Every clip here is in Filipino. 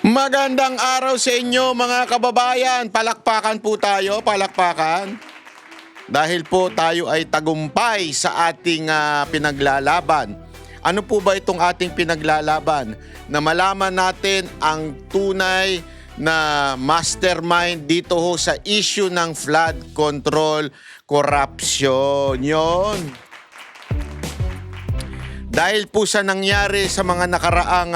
Magandang araw sa inyo mga kababayan. Palakpakan po tayo, palakpakan. Dahil po tayo ay tagumpay sa ating pinaglalaban. Ano po ba itong ating pinaglalaban? Na malaman natin ang tunay na mastermind dito ho sa issue ng flood control corruption. Yon. Dahil po sa nangyari sa mga nakaraang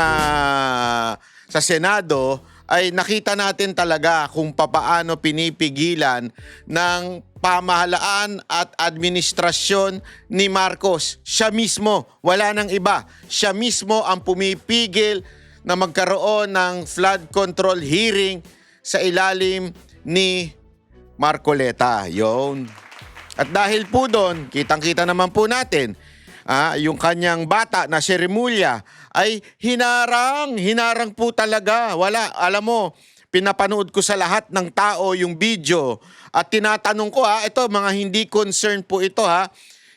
sa Senado, ay nakita natin talaga kung papaano pinipigilan ng pamahalaan at administrasyon ni Marcos. Siya mismo, wala nang iba. Siya mismo ang pumipigil na magkaroon ng flood control hearing sa ilalim ni Marcoleta. Yon. At dahil po doon, kitang-kita naman po natin, yung kanyang bata na si Remulla ay hinarang po talaga. Wala, alam mo, pinapanood ko sa lahat ng tao yung video at tinatanong ko ito mga hindi concern po ito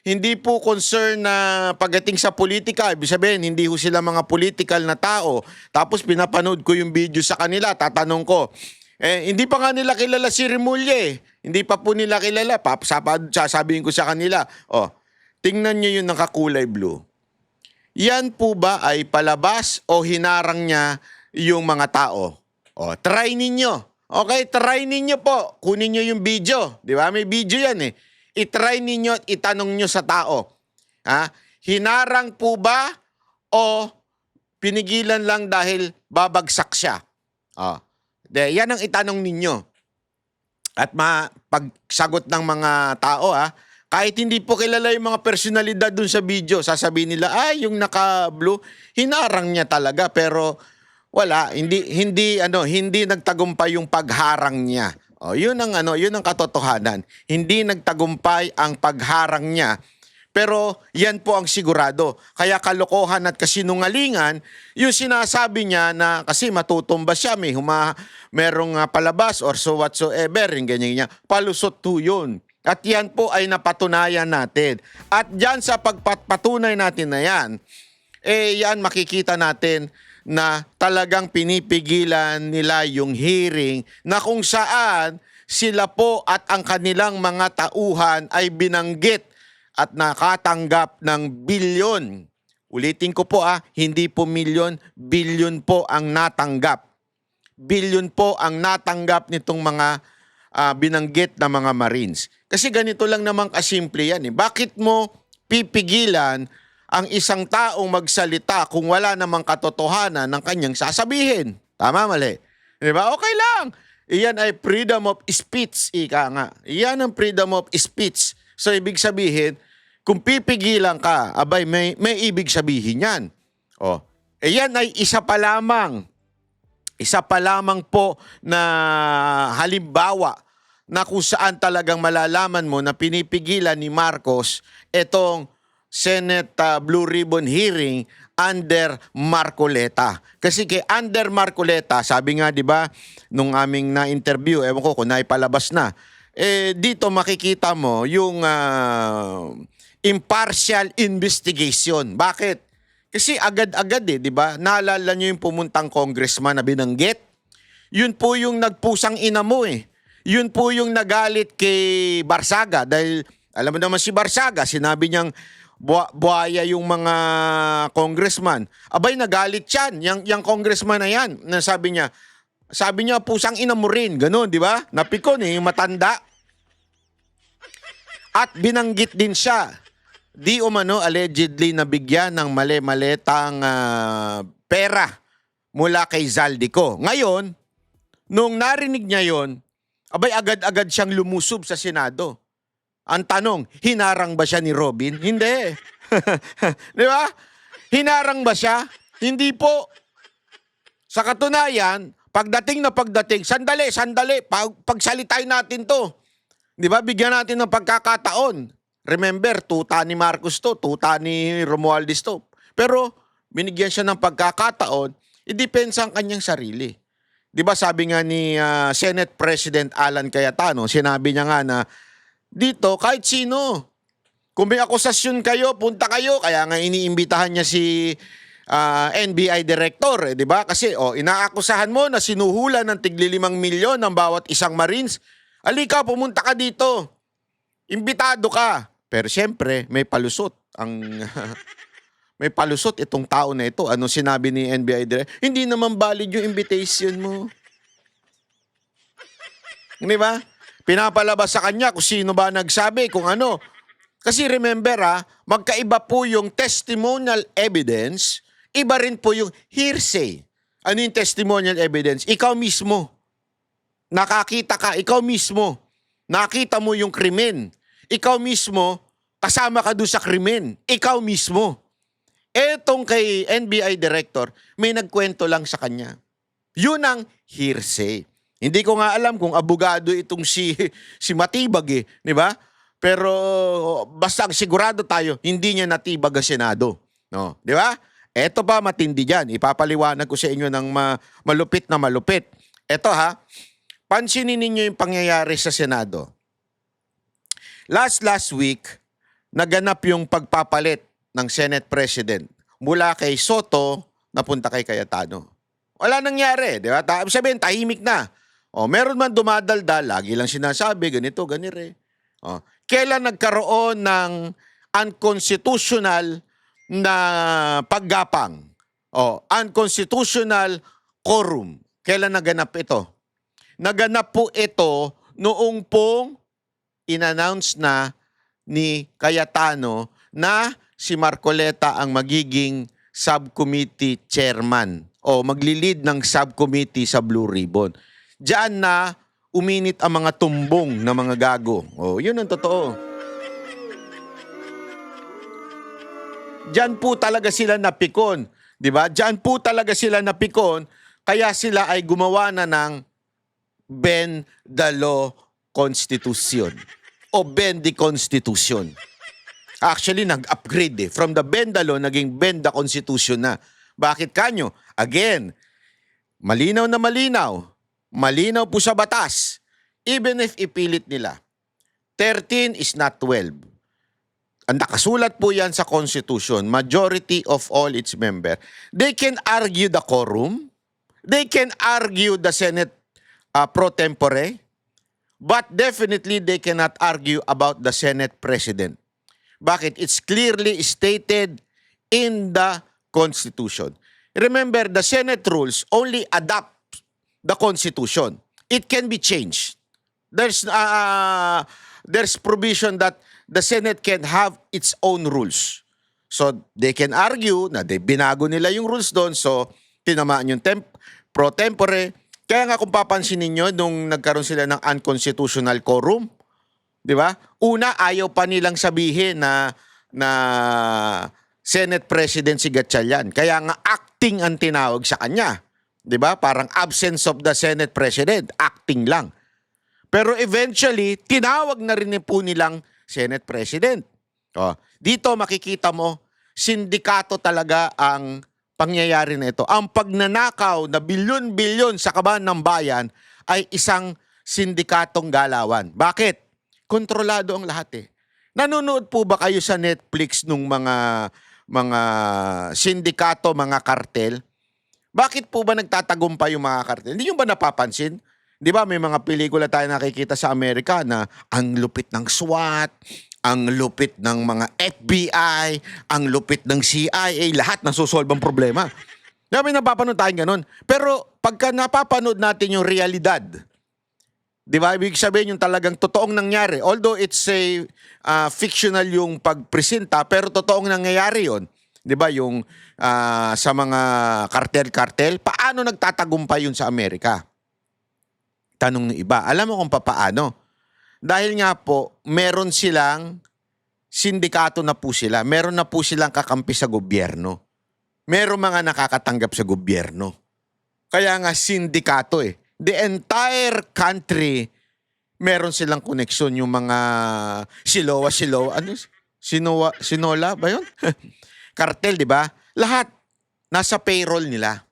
Hindi po concern na pagdating sa politika, ibig sabihin hindi ho sila mga political na tao. Tapos pinapanood ko yung video sa kanila, tatanong ko, hindi pa nga nila kilala si Remulla Hindi pa po nila kilala. Sasabihin ko sa kanila, tingnan nyo yung nakakulay blue. Yan po ba ay palabas o hinarang niya yung mga tao? Try ninyo. Okay, try ninyo po. Kunin nyo yung video. Di ba? May video yan I-try ninyo at itanong nyo sa tao. Hinarang po ba o pinigilan lang dahil babagsak siya? Yan ang itanong ninyo. At pagsagot ng mga tao kahit hindi po kilala yung mga personalidad dun sa video, sasabihin nila, yung naka-blue, hinarang niya talaga pero wala, hindi nagtagumpay yung pagharang niya. Yun ang katotohanan. Hindi nagtagumpay ang pagharang niya. Pero yan po ang sigurado. Kaya kalokohan at kasinungalingan, yung sinasabi niya na kasi matutumba siya, merong palabas or so whatsoever, yung ganyan niya, palusot to yun. At yan po ay napatunayan natin. At dyan sa pagpatunay natin na yan, yan makikita natin na talagang pinipigilan nila yung hearing na kung saan sila po at ang kanilang mga tauhan ay binanggit at nakatanggap ng bilyon. Ulitin ko po hindi po milyon, bilyon po ang natanggap. Bilyon po ang natanggap nitong mga binanggit na mga Marines. Kasi ganito lang naman kasimple yan Bakit mo pipigilan ang isang taong magsalita kung wala namang katotohanan ng kanyang sasabihin? Tama, mali? Diba? Okay lang. Iyan ay freedom of speech, ika nga. Iyan ang freedom of speech. So, ibig sabihin, kung pipigilan ka, may ibig sabihin yan. Iyan ay isa pa lamang po na halimbawa na kung saan talagang malalaman mo na pinipigilan ni Marcos itong Senate Blue Ribbon hearing under Marcoleta. Kasi kay under Marcoleta, sabi nga 'di ba nung aming na-interview, ewan ko kung naipalabas na, dito makikita mo yung impartial investigation. Bakit? Kasi agad-agad 'di ba? Naalala niyo yung pumuntang congressman na binanggit? Yun po yung nagpusang ina mo Yun po yung nagalit kay Barsaga dahil alam mo naman si Barsaga, sinabi niyang buhaya yung mga congressman. Abay, nagalit yan. Yung congressman na yan. Sabi niya, pusang ina mo rin. Ganun, di ba? Napikon yung matanda. At binanggit din siya. Di umano allegedly nabigyan ng mali-maletang pera mula kay Zaldico. Ngayon, nung narinig niya yon, abay agad-agad siyang lumusob sa Senado. Ang tanong, hinarang ba siya ni Robin? Hindi. Di ba? Hinarang ba siya? Hindi po. Sa katunayan, pagdating, sandali, pagsalitain natin to. Di ba? Bigyan natin ng pagkakataon. Remember, tuta ni Marcos to, tuta ni Romualdez to. Pero, binigyan siya ng pagkakataon, idepensa ang kanyang sarili. Di ba sabi nga ni Senate President Alan Cayetano, sinabi niya nga na dito kahit sino, kung may akusasyon kayo, punta kayo. Kaya nga iniimbitahan niya si NBI director, di ba? Kasi inaakusahan mo na sinuhulan ng tigli 5 milyon ng bawat isang Marines. Alika, pumunta ka dito. Imbitado ka. Pero siyempre, may palusot ang may palusot itong tao na ito. Ano sinabi ni NBI director? Hindi naman valid yung invitation mo. Di ba? Pinapalabas sa kanya kung sino ba nagsabi, kung ano. Kasi remember magkaiba po yung testimonial evidence, iba rin po yung hearsay. Ano yung testimonial evidence? Ikaw mismo. Nakakita ka, ikaw mismo. Nakita mo yung krimen. Ikaw mismo, kasama ka doon sa krimen. Ikaw mismo. Etong kay NBI director, may nagkwento lang sa kanya. Yun ang hearsay. Hindi ko nga alam kung abogado itong si Matibag di ba? Pero basta sigurado tayo, hindi niya natibag ang Senado. No, di ba? Eto pa matindi diyan. Ipapaliwanag ko sa inyo ng malupit na malupit. Eto pansinin ninyo yung pangyayari sa Senado. Last week, naganap yung pagpapalit ng Senate President mula kay Soto napunta kay Cayetano. Wala nangyari, di ba? Sabihin, tahimik na. Meron man dumadaldal, lagi lang sinasabi, ganito, ganire. Kailan nagkaroon ng unconstitutional na paggapang? Unconstitutional quorum. Kailan naganap ito? Naganap po ito noong pong in-announce na ni Cayetano na si Marcoleta ang magiging subcommittee chairman o magli-lead ng subcommittee sa Blue Ribbon. Diyan na uminit ang mga tumbong na mga gago. Yun ang totoo. Diyan po talaga sila napikon. Di ba? Diyan po talaga sila napikon, kaya sila ay gumawa na ng Bend the Law Constitution o Bend the Constitution. Actually, nag-upgrade From the Bend the Law, naging Bend the Constitution na. Bakit kanyo? Again, malinaw na malinaw. Malinaw po sa batas. Even if ipilit nila, 13 is not 12. Ang nakasulat po yan sa Constitution, majority of all its members. They can argue the quorum. They can argue the Senate pro tempore. But definitely, they cannot argue about the Senate President. Bakit? It's clearly stated in the Constitution. Remember, the Senate rules only adopt the Constitution. It can be changed. There's provision that the Senate can have its own rules. So, they can argue na binago nila yung rules doon, so tinamaan yung pro tempore. Kaya nga kung papansinin nyo, nung nagkaroon sila ng unconstitutional quorum, di ba? Una, ayaw pa nilang sabihin na Senate President si Gatchalian. Kaya nga acting ang tinawag sa kanya. Di ba? Parang absence of the Senate President. Acting lang. Pero eventually, tinawag na rin po nilang Senate President. Dito makikita mo, sindikato talaga ang pangyayari na ito. Ang pagnanakaw na bilyon-bilyon sa kaban ng bayan ay isang sindikatong galawan. Bakit? Kontrolado ang lahat Nanonood po ba kayo sa Netflix nung mga sindikato, mga kartel? Bakit po ba nagtatagumpay yung mga kartel? Hindi nyo ba napapansin? Di ba may mga pelikula tayo nakikita sa Amerika na ang lupit ng SWAT, ang lupit ng mga FBI, ang lupit ng CIA, lahat nasusolve ang problema. Dami napapanood tayong ganun. Pero pagka napapanood natin yung realidad, di ba? Ibig sabihin yung talagang totoong nangyari. Although it's a fictional yung pagpresenta, pero totoong nangyayari yon. Di ba yung sa mga kartel-kartel, paano nagtatagumpay yun sa Amerika? Tanong ng iba. Alam mo kung paano? Dahil nga po, meron silang sindikato na po sila. Meron na po silang kakampi sa gobyerno. Meron mga nakakatanggap sa gobyerno. Kaya nga sindikato The entire country, meron silang koneksyon yung mga Siloa. Ano? Sinola ba yun? Kartel, di ba? Lahat nasa payroll nila.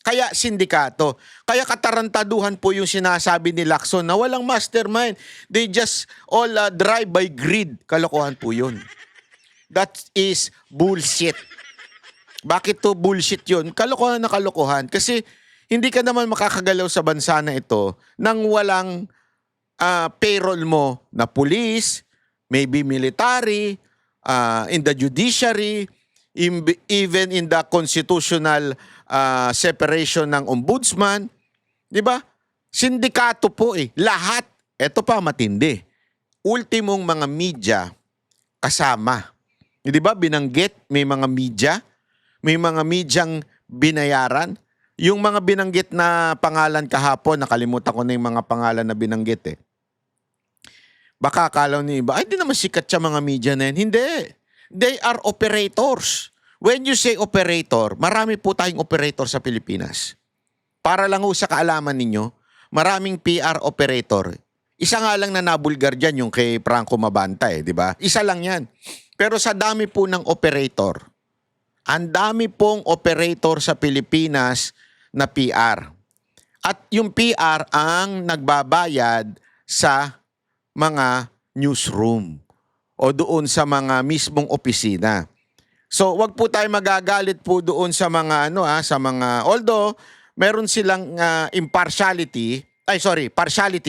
Kaya sindikato. Kaya katarantaduhan po yung sinasabi ni Lacson na walang mastermind. They just all drive by greed. Kalokohan po yun. That is bullshit. Bakit to bullshit yun? Kalokohan na kalokohan. Kasi hindi ka naman makakagalaw sa bansa na ito nang walang payroll mo na police, maybe military, in the judiciary, even in the constitutional separation ng ombudsman. Di ba? Sindikato po eh. Lahat. Ito pa matindi. Ultimong mga media kasama. Di ba? Binanggit, may mga media. May mga medyang binayaran. Yung mga binanggit na pangalan kahapon, nakalimutan ko na yung mga pangalan na binanggit eh. Baka akala ni iba, ay di naman sikat siya mga media na yan. Hindi. They are operators. When you say operator, marami po tayong operator sa Pilipinas. Para lang ho sa kaalaman ninyo, maraming PR operator. Isa nga lang na nabulgar dyan yung kay Franco Mabanta eh, di ba? Isa lang yan. Pero sa dami po ng operator, ang dami pong operator sa Pilipinas na PR. At yung PR ang nagbabayad sa mga newsroom o doon sa mga mismong opisina. So, wag po tayo magagalit po doon sa mga sa mga although meron silang partiality,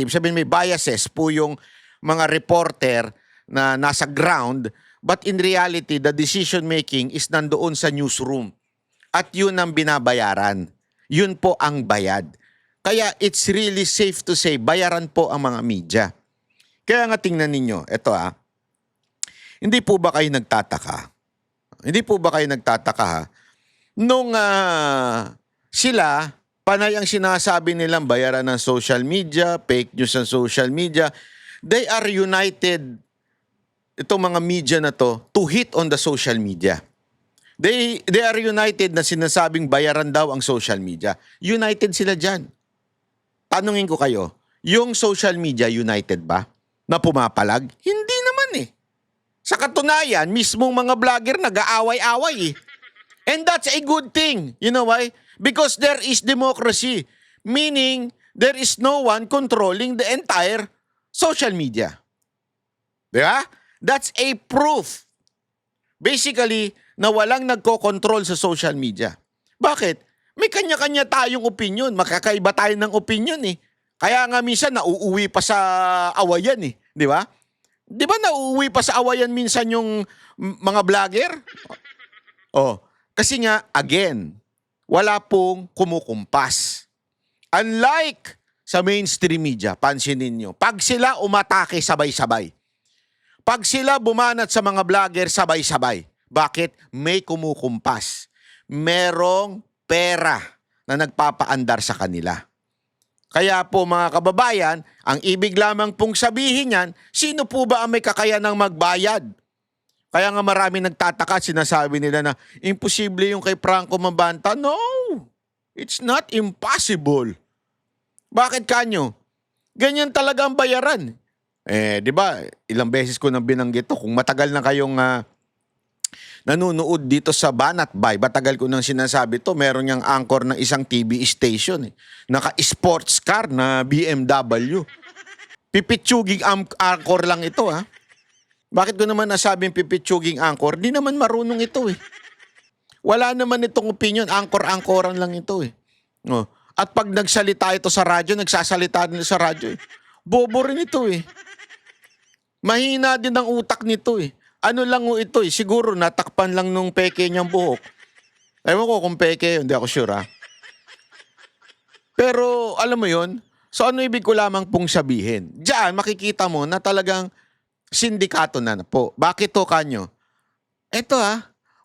sabihin may biases po yung mga reporter na nasa ground, but in reality the decision making is nandoon sa newsroom. At yun ang binabayaran. Yun po ang bayad. Kaya it's really safe to say bayaran po ang mga media. Kaya nga tingnan ninyo, ito hindi po ba kayo nagtataka? Hindi po ba kayo nagtataka nung sila, panay ang sinasabi nilang bayaran ng social media, fake news ng social media, they are united, itong mga media na to hit on the social media. They are united na sinasabing bayaran daw ang social media. United sila dyan. Tanungin ko kayo, yung social media united ba? Na pumapalag? Hindi naman eh. Sa katunayan, mismong mga vlogger nag-aaway-away eh. And that's a good thing. You know why? Because there is democracy. Meaning, there is no one controlling the entire social media. Di ba? That's a proof. Basically, na walang nagko-control sa social media. Bakit? May kanya-kanya tayong opinion. Makakaiba tayo ng opinion eh. Kaya nga minsan nauuwi pa sa awayan eh. Di ba? Di ba nauuwi pa sa awayan minsan yung mga vlogger? Oh, kasi nga, again, wala pong kumukumpas. Unlike sa mainstream media, pansinin nyo, pag sila umatake sabay-sabay. Pag sila bumanat sa mga vlogger sabay-sabay. Bakit? May kumukumpas. Merong pera na nagpapaandar sa kanila. Kaya po mga kababayan, ang ibig lamang pong sabihin yan, sino po ba ang may kakayanang magbayad? Kaya nga marami nagtataka, sinasabi nila na imposible yung kay Franco Mabanta. No! It's not impossible. Bakit kanyo? Ganyan talaga ang bayaran. Di ba? Ilang beses ko nang binanggit to. Kung matagal na kayong nanonood dito sa Banat Bay, matagal ko nang sinasabi to, meron niyang anchor ng isang TV station. Naka-sports car na BMW. Pipitsuging anchor lang ito Bakit ko naman nasabing pipitsuging anchor? Di naman marunong ito Wala naman itong opinion, anchor-anchoran lang ito At pag nagsalita ito sa radyo, nagsasalita nila sa radyo Bobo rin ito Mahina din ang utak nito Ano lang ito siguro natakpan lang nung peke niyang buhok. Ewan ko kung peke, hindi ako sure Pero alam mo yon, so ano ibig ko lamang pong sabihin? Diyan makikita mo na talagang sindikato na po. Bakit to kanyo? Eto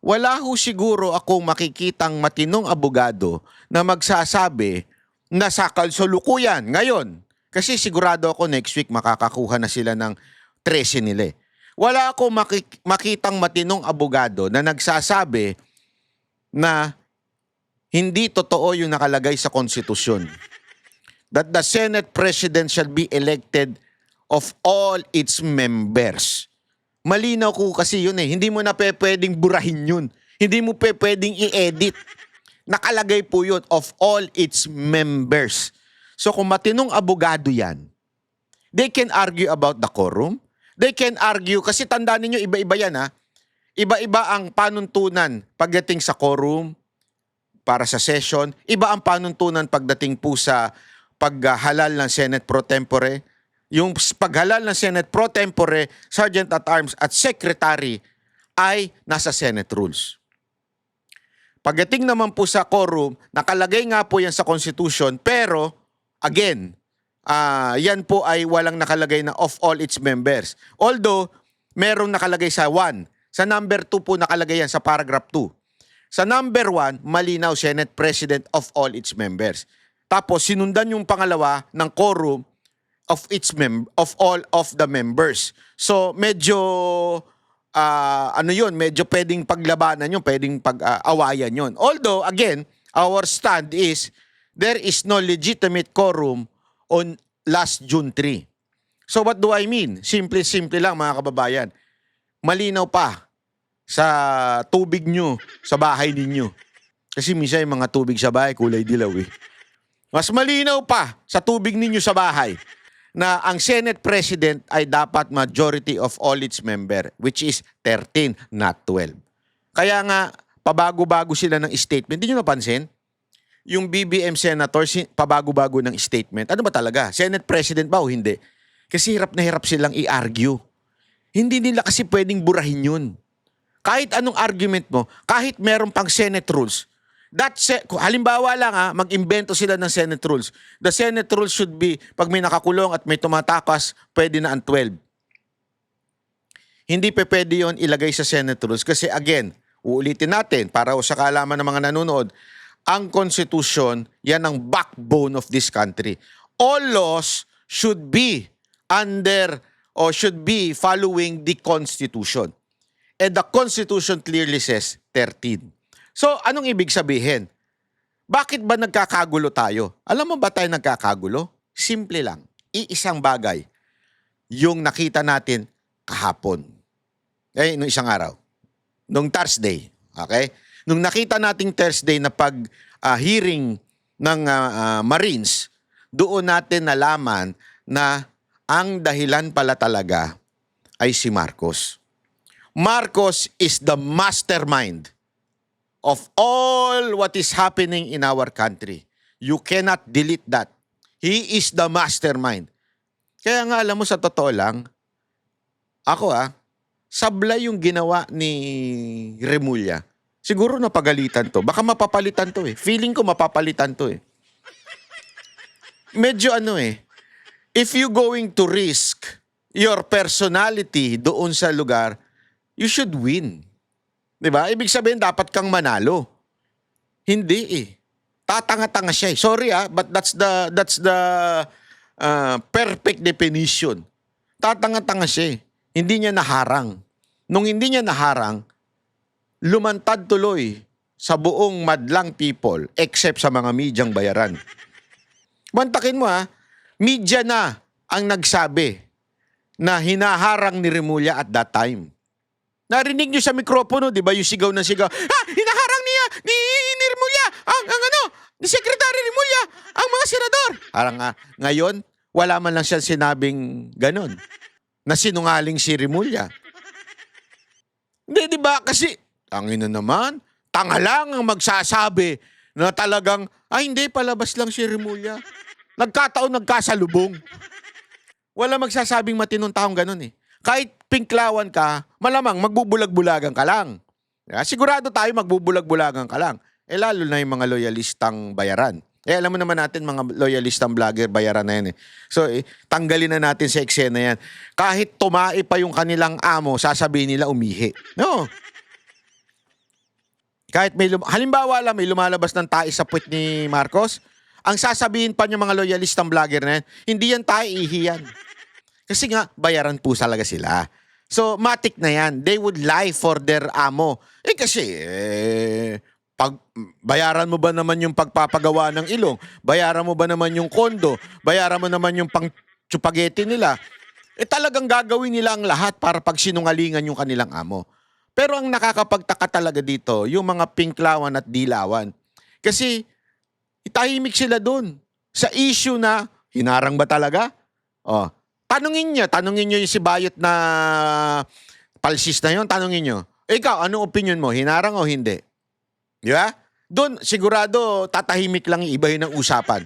wala ho siguro akong makikitang matinong abogado na magsasabi na sa kasalukuyan ngayon. Kasi sigurado ako next week makakakuha na sila ng 13 nila Wala akong makitang matinong abogado na nagsasabi na hindi totoo yung nakalagay sa konstitusyon. That the Senate President shall be elected of all its members. Malinaw ko kasi yun Hindi mo na pwedeng burahin yun. Hindi mo pwedeng i-edit. Nakalagay po yun of all its members. So kung matinong abogado yan, they can argue about the quorum. They can argue, kasi tandaan ninyo, iba-iba yan Iba-iba ang panuntunan pagdating sa quorum para sa session. Iba ang panuntunan pagdating po sa paghalal ng Senate Pro Tempore. Yung paghalal ng Senate Pro Tempore, Sergeant at Arms at Secretary ay nasa Senate rules. Pagdating naman po sa quorum, nakalagay nga po yan sa Constitution, pero again, yan po ay walang nakalagay na of all its members. Although, merong nakalagay sa 1. Sa number 2 po nakalagay yan sa paragraph 2. Sa number 1, malinaw Senate President of all its members. Tapos, sinundan yung pangalawa ng quorum of all of the members. So, medyo medyo pwedeng paglabanan yun, pwedeng pag-awayan yun. Although, again, our stand is there is no legitimate quorum on last June 3. So what do I mean? Simple lang mga kababayan. Malinaw pa sa tubig nyo, sa bahay ninyo. Kasi minsan yung mga tubig sa bahay, kulay dilaw eh. Mas malinaw pa sa tubig ninyo sa bahay na ang Senate President ay dapat majority of all its member, which is 13, not 12. Kaya nga, pabago-bago sila ng statement. Hindi nyo napansin? Yung BBM senators, pabago-bago ng statement. Ano ba talaga? Senate President ba o hindi? Kasi hirap na hirap silang i-argue. Hindi nila kasi pwedeng burahin yun. Kahit anong argument mo, kahit meron pang Senate rules, halimbawa lang mag-imbento sila ng Senate rules. The Senate rules should be, pag may nakakulong at may tumatakas, pwede na ang 12. Hindi pwede yun ilagay sa Senate rules. Kasi again, uulitin natin para sa kaalaman ng mga nanonood, ang Constitution, yan ang backbone of this country. All laws should be under or should be following the Constitution. And the Constitution clearly says 13. So, anong ibig sabihin? Bakit ba nagkakagulo tayo? Alam mo ba tayo nagkakagulo? Simple lang. Iisang bagay. Yung nakita natin kahapon. Nung isang araw. Nung Thursday. Okay? Nung nakita nating Thursday na hearing ng Marines, doon natin nalaman na ang dahilan pala talaga ay si Marcos. Marcos is the mastermind of all what is happening in our country. You cannot delete that. He is the mastermind. Kaya nga alam mo sa totoo lang, ako sablay yung ginawa ni Remulla. Siguro napagalitan to. Baka mapapalitan to eh. Feeling ko mapapalitan to eh. Medyo if you going to risk your personality doon sa lugar, you should win. Diba? Ibig sabihin, dapat kang manalo. Hindi eh. Tatanga-tanga siya eh. Sorry but that's the perfect definition. Tatanga-tanga siya eh. Hindi niya naharang. Nung hindi niya naharang, lumantad tuloy sa buong madlang people except sa mga medyang bayaran. Mantakin mo media na ang nagsabi na hinaharang ni Remulla at that time. Narinig niyo sa mikropono, di ba, yung sigaw na sigaw, hinaharang niya ni Remulla, ni Secretary Remulla, ang mga senador. Parang ngayon, wala man lang siya sinabing ganon, na sinungaling si Remulla. Hindi, di ba? Kasi, tangina naman, tanga lang ang magsasabi na talagang, hindi, palabas lang si Remulla. Nagkataon, nagkasalubong. Wala magsasabing matinong taong ganon eh. Kahit pinklawan ka, malamang magbubulag-bulagan ka lang. Sigurado tayo magbubulag-bulagan ka lang. Lalo na yung mga loyalistang bayaran. Alam mo naman natin mga loyalistang vlogger, bayaran na yan eh. So, tanggalin na natin sa eksena yan. Kahit tumae pa yung kanilang amo, sasabihin nila umihi. No. Kahit halimbawa lang, may lumalabas ng tae sa puwet ni Marcos, ang sasabihin pa niya mga loyalistang vlogger na yan, hindi yan tae, ihi yan. Kasi nga, bayaran po talaga sila. So, matik na yan. They would lie for their amo. Kasi, bayaran mo ba naman yung pagpapagawa ng ilong? Bayaran mo ba naman yung kondo? Bayaran mo naman yung pang-chupageti nila? Talagang gagawin nila ang lahat para pagsinungalingan yung kanilang amo. Pero ang nakakapagtaka talaga dito, yung mga pinklawan at dilawan. Kasi, itahimik sila dun. Sa issue na, hinarang ba talaga? Tanungin nyo yung si Bayot na palsis na yun, tanungin nyo. Ikaw, anong opinion mo? Hinarang o hindi? Di ba? Doon, sigurado, tatahimik lang, iibahin ng usapan.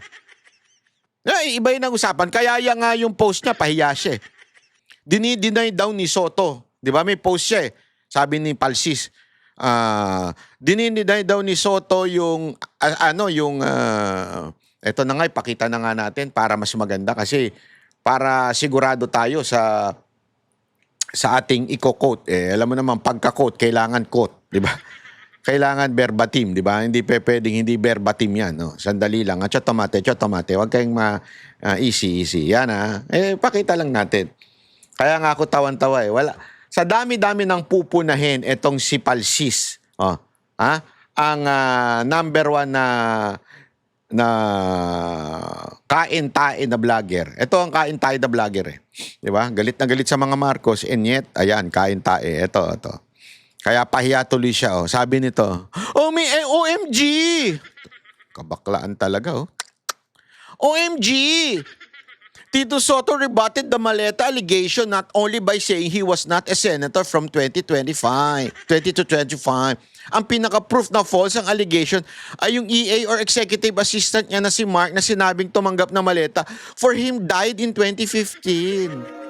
Iibahin ng usapan. Kaya yan nga yung post niya, pahiya siya. Dinideny daw ni Soto. Di ba? May post siya eh. Sabi ni Palsis. Dinideny daw ni Soto yung, eto na nga, ipakita na nga natin para mas maganda kasi para sigurado tayo sa ating i-quote. Alam mo naman, pagka-quote, kailangan quote. Di ba? Kailangan verbatim, di ba? Hindi pwedeng hindi verbatim yan. No? Sandali lang. Chotomate. Huwag kayong easy. Yan pakita lang natin. Kaya nga ako tawan-tawa eh. Wala. Sa dami-dami ng pupunahin itong si Palsis. Ang number 1 na kain-tae na vlogger. Ito ang kain-tae na vlogger eh. Di ba? Galit na galit sa mga Marcos and yet, ayan, kain-tae. Ito. Kaya pahiya tuloy siya. Sabi nito, may OMG! Kabaklaan talaga. OMG! Tito Soto rebutted the Maleta allegation not only by saying he was not a senator from 20 to 25. Ang pinaka-proof na false ang allegation ay yung EA or executive assistant niya na si Mark na sinabing tumanggap na maleta for him died in 2015.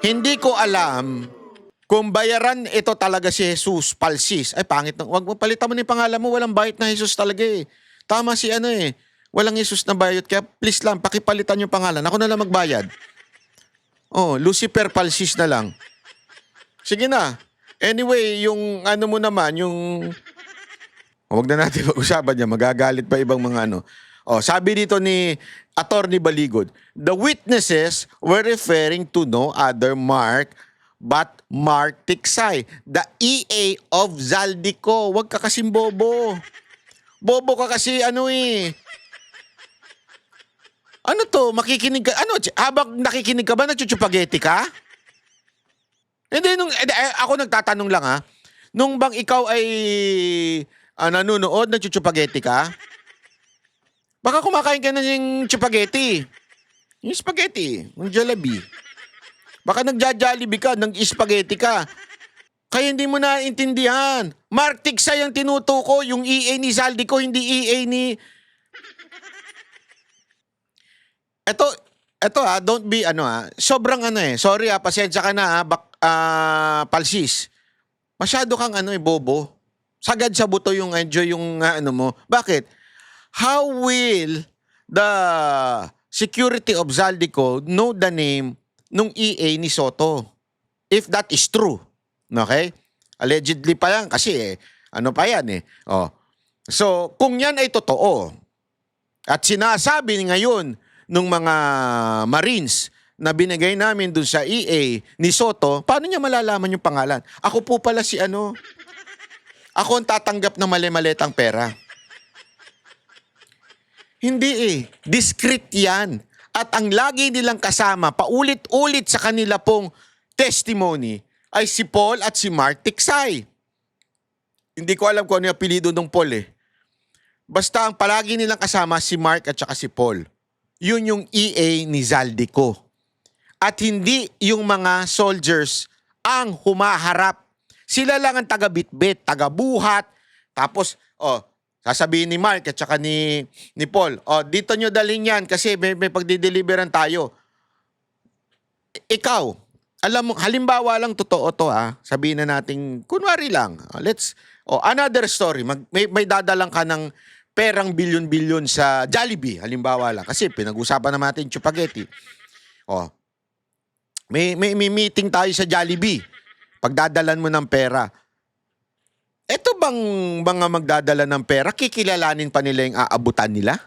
Hindi ko alam kung bayaran ito talaga si Jesus Palsis. Ay, pangit. Wag mo, palitan mo na yung pangalan mo. Walang bayad na Jesus talaga eh. Tama si walang Jesus na bayad. Kaya please lang, pakipalitan yung pangalan. Ako na lang magbayad. Lucifer Palsis na lang. Sige na. Anyway, yung mo naman, yung... Huwag na natin pag-usapan niya. Magagalit pa ibang mga sabi dito ni Attorney Baligod, the witnesses were referring to no other Mark but Mark Tiksay, the EA of Zaldico. Huwag ka kasing bobo. Bobo ka kasi Ano to? Makikinig ka? Habang nakikinig ka ba, nagchuchupageti ka? Hindi, ako nagtatanong lang Nung bang ikaw ay nanonood, nagchuchupageti ka? Baka kumakain ka na yung chupageti. Yung spaghetti, yung Jollibee. Baka nagja-Jollibee ka, nag-spaghetti ka. Kaya hindi mo naintindihan. Mark Tiksay ang tinutuko, yung EA ni Zaldico, hindi EA ni... Ito don't be sobrang sorry pasensya ka na Palsis. Masyado kang bobo. Sagad sa buto yung enjoy yung mo. Bakit? How will the security of Zaldico know the name nung EA ni Soto? If that is true. Okay? Allegedly pa yan kasi pa yan So, kung yan ay totoo at sinasabi ngayon nung mga Marines na binigay namin dun sa EA ni Soto, paano niya malalaman yung pangalan? Ako po pala si Ako ang tatanggap ng mali-malitang pera. Hindi Discreet yan. At ang lagi nilang kasama, paulit-ulit sa kanila pong testimony, ay si Paul at si Mark Tiksay. Hindi ko alam kung ano yung apelido ng Paul Basta ang palagi nilang kasama si Mark at saka si Paul. Yun yung EA ni Zaldico. At hindi yung mga soldiers ang humaharap. Sila lang ang taga-bitbit, taga-buhat. Tapos, sasabihin ni Mark at saka ni Paul, dito nyo dalhin yan kasi may pagdideliveran tayo. Ikaw, alam mo, halimbawa lang totoo to sabihin na natin, kunwari lang, another story, may dadalang ka ng perang bilyon-bilyon sa Jollibee, halimbawa lang. Kasi pinag-usapan naman natin chupageti. May meeting tayo sa Jollibee. Pagdadalan mo ng pera. Eto bang mga magdadala ng pera, kikilalanin pa nila yung aabutan nila?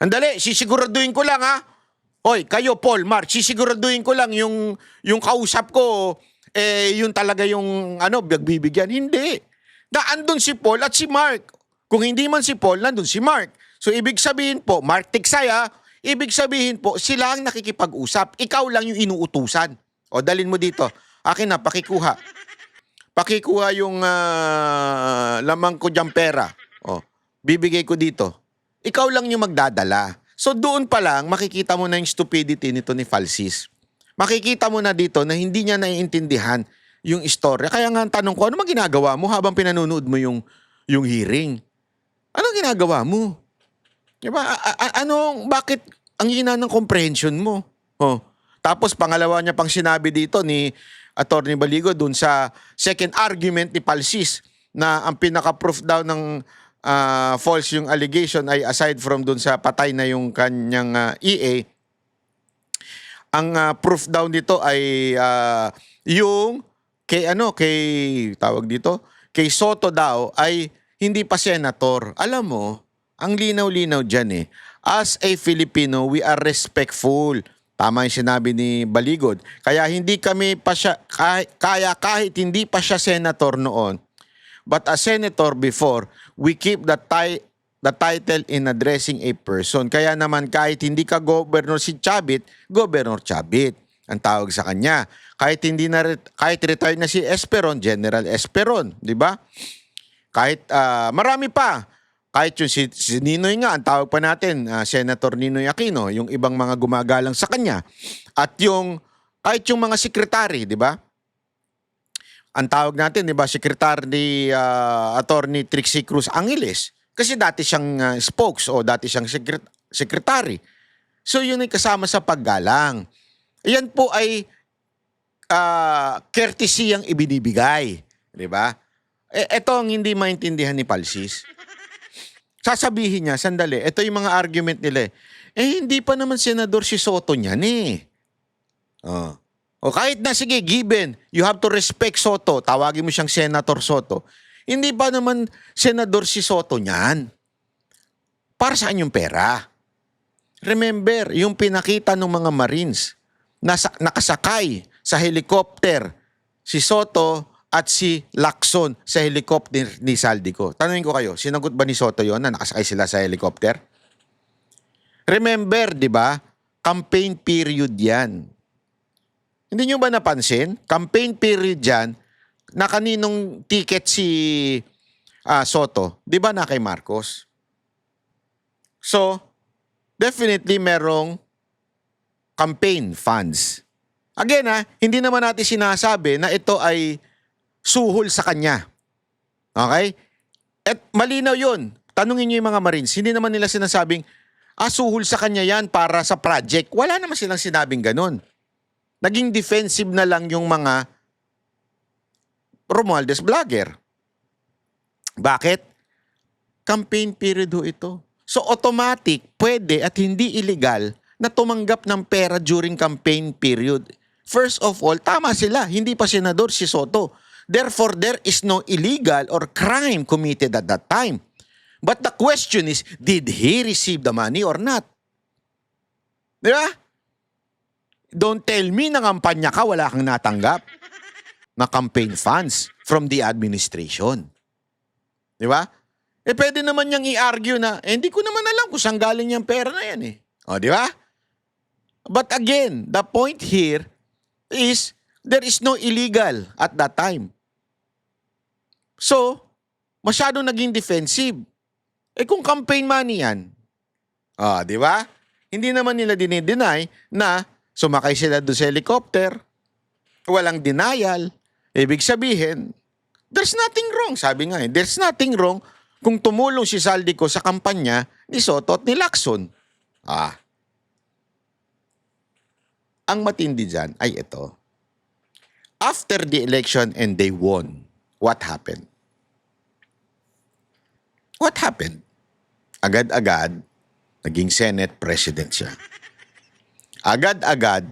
Andali, sisiguraduhin ko lang Hoy, kayo Paul, Mark, sisiguraduhin ko lang yung kausap ko, yun talaga yung bibigyan. Hindi. Naandun si Paul at si Mark. Kung hindi man si Paul, nandun si Mark. So, ibig sabihin po, Mark Tiksay ibig sabihin po, sila ang nakikipag-usap. Ikaw lang yung inuutusan. Dalin mo dito. Akin na, pakikuha. Pakikuha yung lamang ko diyang pera. Bibigay ko dito. Ikaw lang yung magdadala. So, doon pa lang, makikita mo na yung stupidity nito ni Palsis. makikita mo na dito na hindi niya naiintindihan yung istorya. Kaya nga ang tanong ko, ano bang ginagawa mo habang pinanonood mo yung hearing? Anong ginagawa mo? Diba? Bakit ang hina ng comprehension mo? Oh. Tapos pangalawa niya pang sinabi dito ni Atty. Baligo dun sa second argument ni Palsis na ang pinaka-proof daw ng false yung allegation ay aside from dun sa patay na yung kanyang EA, ang proof daw nito ay yung kay tawag dito, kay Soto daw ay hindi pa senator. Alam mo, ang linaw-linaw diyan eh. As a Filipino, we are respectful. Tama yung sinabi ni Baligod. Kaya hindi kami pa siya, kahit hindi pa siya senator noon, but as senator before, we keep the title in addressing a person. Kaya naman kahit hindi ka governor si Chavit, Governor Chavit ang tawag sa kanya. Kahit kahit retired na si Esperon, General Esperon, di ba? Kahit marami pa. Kahit yung si Ninoy nga, ang tawag pa natin, Senator Ninoy Aquino, yung ibang mga gumagalang sa kanya. At kahit yung mga sekretary, di ba? Ang tawag natin, di ba, Secretary Attorney Trixie Cruz Angeles. Kasi dati siyang spokes o dati siyang secretary. So yun ay kasama sa paggalang. Yan po ay courtesy ang ibinibigay. Di ba? Ito ang hindi maintindihan ni Palsis. Sasabihin niya, sandali, ito yung mga argument nila. Hindi pa naman senador si Soto niyan eh. O kahit na, sige, given, you have to respect Soto, tawagin mo siyang Senator Soto. Hindi pa naman senador si Soto niyan. Para saan yung pera? Remember, yung pinakita ng mga Marines na nakasakay sa helicopter si Soto at si Lacson sa helicopter ni Saldico. Tanungin ko kayo, sinagot ba ni Soto yon na nakasakay sila sa helicopter? Remember, di ba? Campaign period yan. Hindi nyo ba napansin? Campaign period yan na kaninong ticket si Soto. Di ba na kay Marcos? So, definitely merong campaign funds. Again hindi naman natin sinasabi na ito ay suhol sa kanya. Okay? At malinaw yun. Tanungin niyo yung mga Marines. Hindi naman nila sinasabing, suhol sa kanya yan para sa project. Wala naman silang sinabing ganun. Naging defensive na lang yung mga Romualdez vlogger. Bakit? Campaign period ho ito. So automatic, pwede at hindi illegal na tumanggap ng pera during campaign period. First of all, tama sila. Hindi pa senador si Soto. Therefore, there is no illegal or crime committed at that time. But the question is, did he receive the money or not? Di ba? Don't tell me na kampanya ka, wala kang natanggap na campaign funds from the administration. Di ba? Pwede naman niyang i-argue na, hindi ko naman alam kung saan galing yung pera na yan eh. O, di ba? But again, the point here is, there is no illegal at that time. So, masyadong naging defensive. Kung campaign money yan, di ba? Hindi naman nila dinideny na sumakay sila doon sa helicopter, walang denial. Ibig sabihin, there's nothing wrong. Sabi nga there's nothing wrong kung tumulong si Saldico sa kampanya ni Soto at ni Lacson. Ang matindi dyan ay ito. After the election and they won, what happened? What happened? Agad-agad, naging Senate President siya. Agad-agad,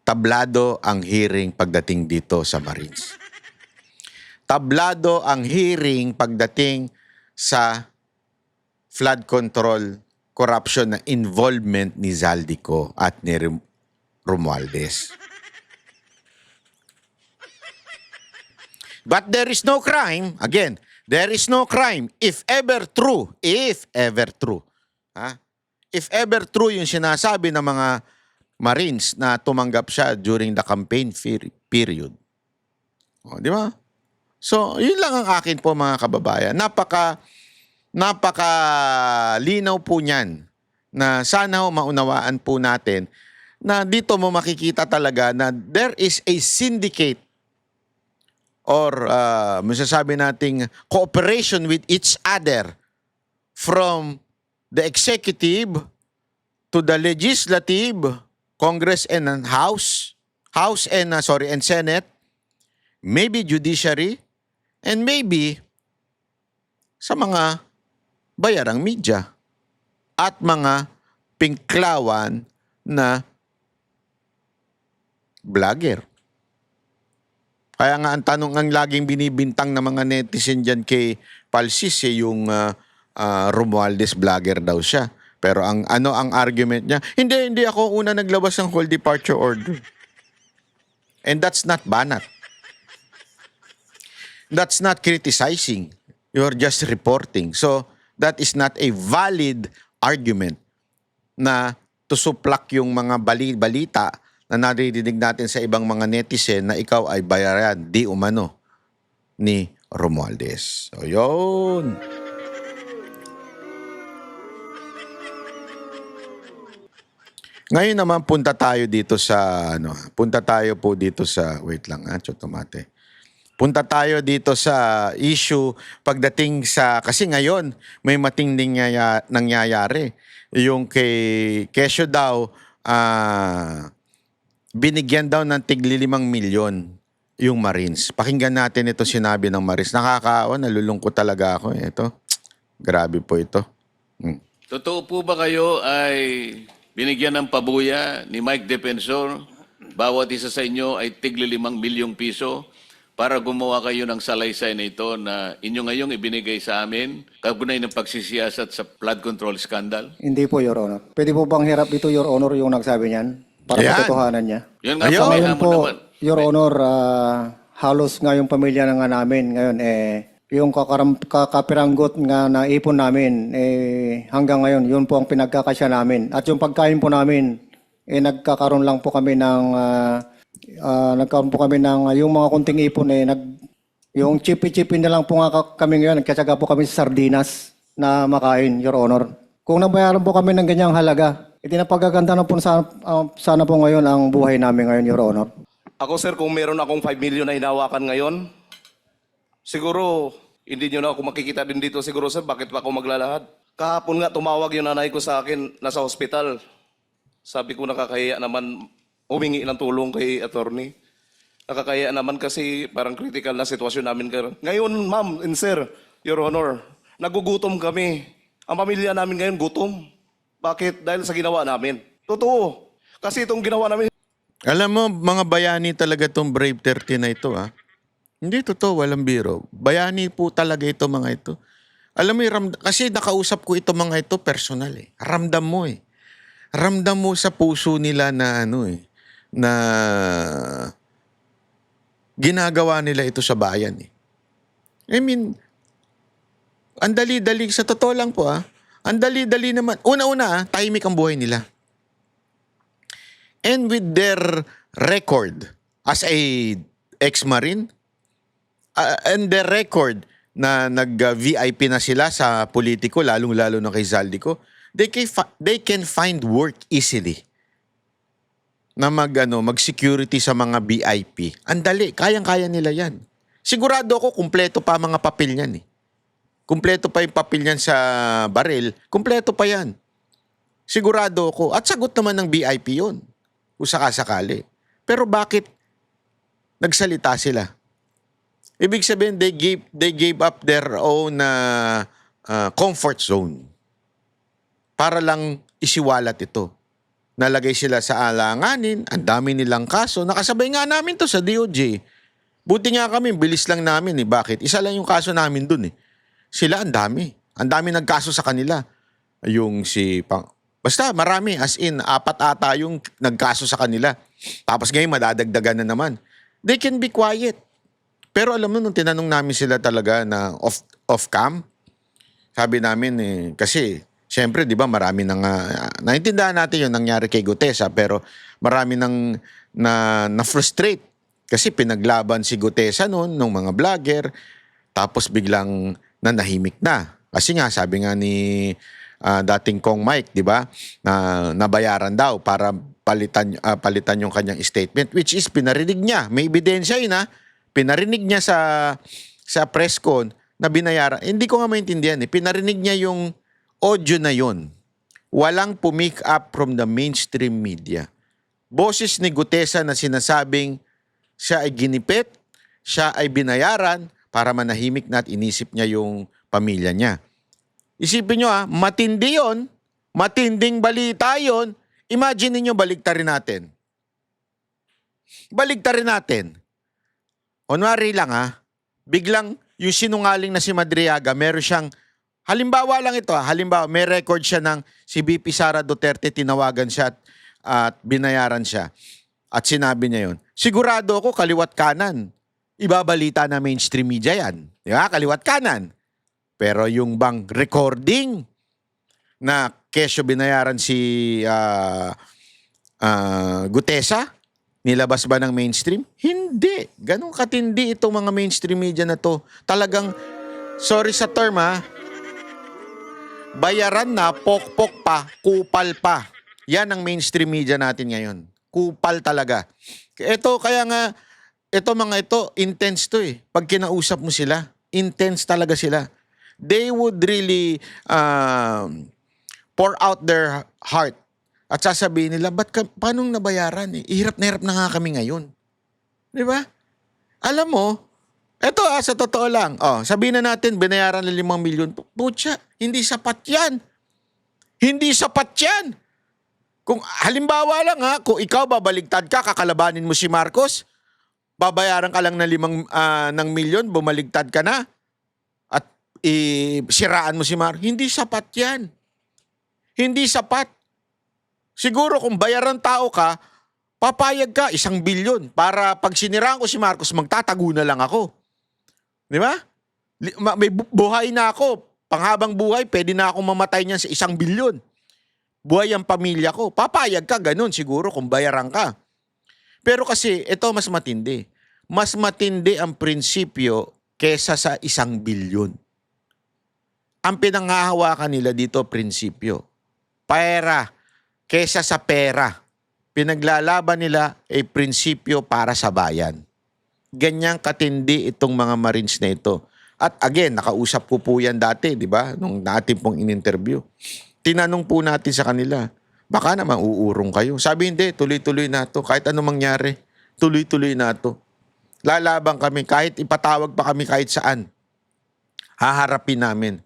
tablado ang hearing pagdating dito sa Marines. Tablado ang hearing pagdating sa flood control corruption na involvement ni Zaldico at ni Romualdez. But there is no crime, again, there is no crime if ever true, if ever true yung sinasabi ng mga Marines na tumanggap siya during the campaign period. Di ba? So, yun lang ang akin po mga kababayan. Napaka linaw po niyan na sana maunawaan po natin na dito mo makikita talaga na there is a syndicate or masasabi nating cooperation with each other from the executive to the legislative, Congress and House, and Senate, maybe judiciary, and maybe sa mga bayarang media at mga pingklawan na vlogger. Kaya nga ang tanong ang laging binibintang ng mga netizen dyan kay Palsis yung Romualdez vlogger daw siya. Pero ang argument niya, hindi ako una naglabas ng whole departure order. And that's not banat. That's not criticizing. You're just reporting. So, that is not a valid argument na to suplak yung mga balita na naririnig natin sa ibang mga netizen na ikaw ay bayaran di umano ni Romualdez. So, yun. Ngayon naman punta tayo sa wait lang Chotomate. Punta tayo dito sa issue pagdating sa kasi ngayon may matinding nangyayari yung kay Kesyo daw binigyan daw ng tigli 5 milyon yung Marines. Pakinggan natin ito sinabi ng Marines. Nalulungkot talaga ako ito. Grabe po ito. Totoo po ba kayo ay binigyan ng pabuya ni Mike Defensor, bawat isa sa inyo ay tigli 5 milyong piso para gumawa kayo ng salaysay na ito na inyo ngayong ibinigay sa amin kaugnay ng pagsisiyasat sa flood control scandal? Hindi po, Your Honor. Pwede po bang hirap ito, Your Honor, yung nagsabi niyan? Para Ayan. matotohanan niya. Yun nga Ayun. po, Ngayon mo po, naman. Your Honor, halos nga yung pamilya na nga namin ngayon, yung kakapiranggot nga na ipon namin, hanggang ngayon, yun po ang pinagkakasya namin. At yung pagkain po namin, nagkakaroon lang po kami ng, yung mga kunting ipon, yung chipi-chipi na lang po nga kami ngayon, nagkatsaga po kami sa sardinas na makain, Your Honor. Kung nabayaran po kami ng ganyang halaga, napagaganda na po sana po ngayon ang buhay namin ngayon, Your Honor. Ako sir, kung meron akong 5 million na hinawakan ngayon, siguro hindi nyo na ako makikita din dito siguro sir, bakit pa ako maglalahad? Kahapon nga tumawag yung nanay ko sa akin, nasa hospital. Sabi ko nakakahiya naman humingi ng tulong kay attorney. Nakakahiya naman kasi parang critical na sitwasyon namin. Ngayon ma'am and sir, Your Honor, nagugutom kami. Ang pamilya namin ngayon gutom. Bakit? Dahil sa ginawa namin. Totoo. Kasi itong ginawa namin. Alam mo, mga bayani talaga itong Brave 30 na ito, Hindi totoo, walang biro. Bayani po talaga ito, mga ito. Alam mo, kasi nakausap ko ito, mga ito, personal, Ramdam mo, Ramdam mo sa puso nila na, na ginagawa nila ito sa bayan, I mean, ang dali-dali, sa totoo lang po, ang dali-dali naman. Una-una, tahimik ang buhay nila. And with their record as a ex-marine, and their record na nag-VIP na sila sa politiko, lalong-lalo na kay Zaldico, they can find work easily na mag-security sa mga VIP. Ang dali, kayang-kaya nila yan. Sigurado ako, kumpleto pa mga papel niyan, Kumpleto pa yung papel niyan sa baril, kumpleto pa yan. Sigurado ako. At sagot naman ng VIP yun. Kung sakasakali. Pero bakit nagsalita sila? Ibig sabihin, they gave up their own comfort zone para lang isiwalat ito. Nalagay sila sa alanganin, ang dami nilang kaso. Nakasabay nga namin to sa DOJ. Buti nga kami, bilis lang namin. Bakit? Isa lang yung kaso namin dun. Sila ang dami. Ang dami nagkaso sa kanila. Basta marami, as in, 4 ata yung nagkaso sa kanila. Tapos ngayon, madadagdagan na naman. They can be quiet. Pero alam mo, nung tinanong namin sila talaga na off-cam, sabi namin kasi, siyempre, di ba, marami nang, naintindihan natin yung nangyari kay Gutesa, pero marami nang na-frustrate. Kasi pinaglaban si Gutesa noon, nung mga vlogger, tapos biglang nanahimik na. Kasi nga, sabi nga ni dating Kong Mike, di ba, na nabayaran daw para palitan yung kanyang statement, which is pinarinig niya. May ebidensya yun, ha? Pinarinig niya sa press con na binayaran. Hindi ko nga maintindihan, eh. Pinarinig niya yung audio na yun. Walang pumick up from the mainstream media. Boses ni Gutesa na sinasabing siya ay ginipit, siya ay binayaran para manahimik na at inisip niya yung pamilya niya. Isipin nyo, matindi yun, matinding balita yun. Imagine niyo baligtarin natin. Baligtarin natin. Kunwari lang, biglang yung sinungaling na si Madriaga, meron siyang, halimbawa lang ito, halimbawa may record siya ng si VP Sara Duterte, tinawagan siya at binayaran siya. At sinabi niya yun. Sigurado ako kaliwat kanan. Ibabalita na mainstream media yan. Di ba? Kaliwat kanan. Pero yung bang recording na kesyo binayaran si Gutesa, nilabas ba ng mainstream? Hindi. Ganun katindi itong mga mainstream media na to. Talagang, sorry sa term, bayaran na, pokpok pa, kupal pa. Yan ang mainstream media natin ngayon. Kupal talaga. Ito, kaya nga, ito, intense to eh. Pag kinausap mo sila, intense talaga sila. They would really pour out their heart. At sasabihin nila, paano nabayaran eh? Hirap na nga kami ngayon. Di ba? Alam mo, eto sa totoo lang, sabihin na natin, binayaran ng 5 milyon. Putya, hindi sapat yan. Hindi sapat yan. Kung halimbawa lang kung ikaw babaligtad ka, kakalabanin mo si Marcos, babayaran ka lang ng milyon, bumaligtad ka na, at siraan mo si Marcos. Hindi sapat yan. Hindi sapat. Siguro kung bayaran tao ka, papayag ka 1 bilyon para pag siniraan ko si Marcos, magtatago na lang ako. Di ba? May buhay na ako. Panghabang buhay, pwede na akong mamatay niyan sa 1 bilyon. Buhay ang pamilya ko. Papayag ka, ganun siguro kung bayaran ka. Pero kasi, ito mas matindi. Mas matindi ang prinsipyo kesa sa 1 bilyon. Ang pinanghahawakan nila dito, prinsipyo. Pera kesa sa pera. Pinaglalaban nila ay prinsipyo para sa bayan. Ganyang katindi itong mga Marines na ito. At again, nakausap ko po yan dati, di ba? Nung natin pong in-interview. Tinanong po natin sa kanila, baka naman uurong kayo. Sabi hindi, tuloy-tuloy na to. Kahit anong mangyari, tuloy-tuloy na to. Lalaban kami, kahit ipatawag pa kami kahit saan. Haharapin namin.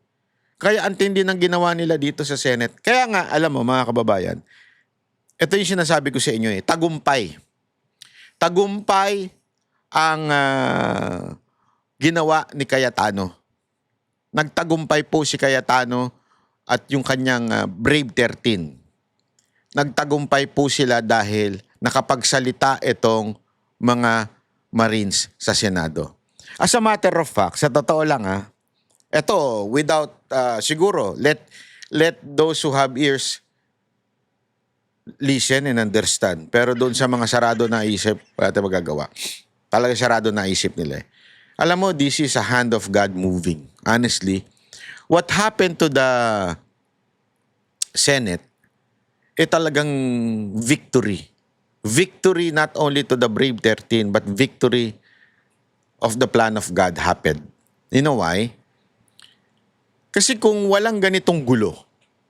Kaya antindi ng ginawa nila dito sa Senate. Kaya nga, alam mo mga kababayan, ito yung sinasabi ko sa inyo tagumpay. Tagumpay ang ginawa ni Cayetano. Nagtagumpay po si Cayetano at yung kanyang Brave 13. Nagtagumpay po sila dahil nakapagsalita itong mga Marines sa Senado. As a matter of fact, sa totoo lang ito, without, siguro, let those who have ears listen and understand. Pero doon sa mga sarado na isip, wala tayo magagawa. Talaga sarado na isip nila. Alam mo, this is a hand of God moving. Honestly, what happened to the Senate, talagang victory. Victory not only to the Brave 13, but victory of the plan of God happened. You know why? Kasi kung walang ganitong gulo,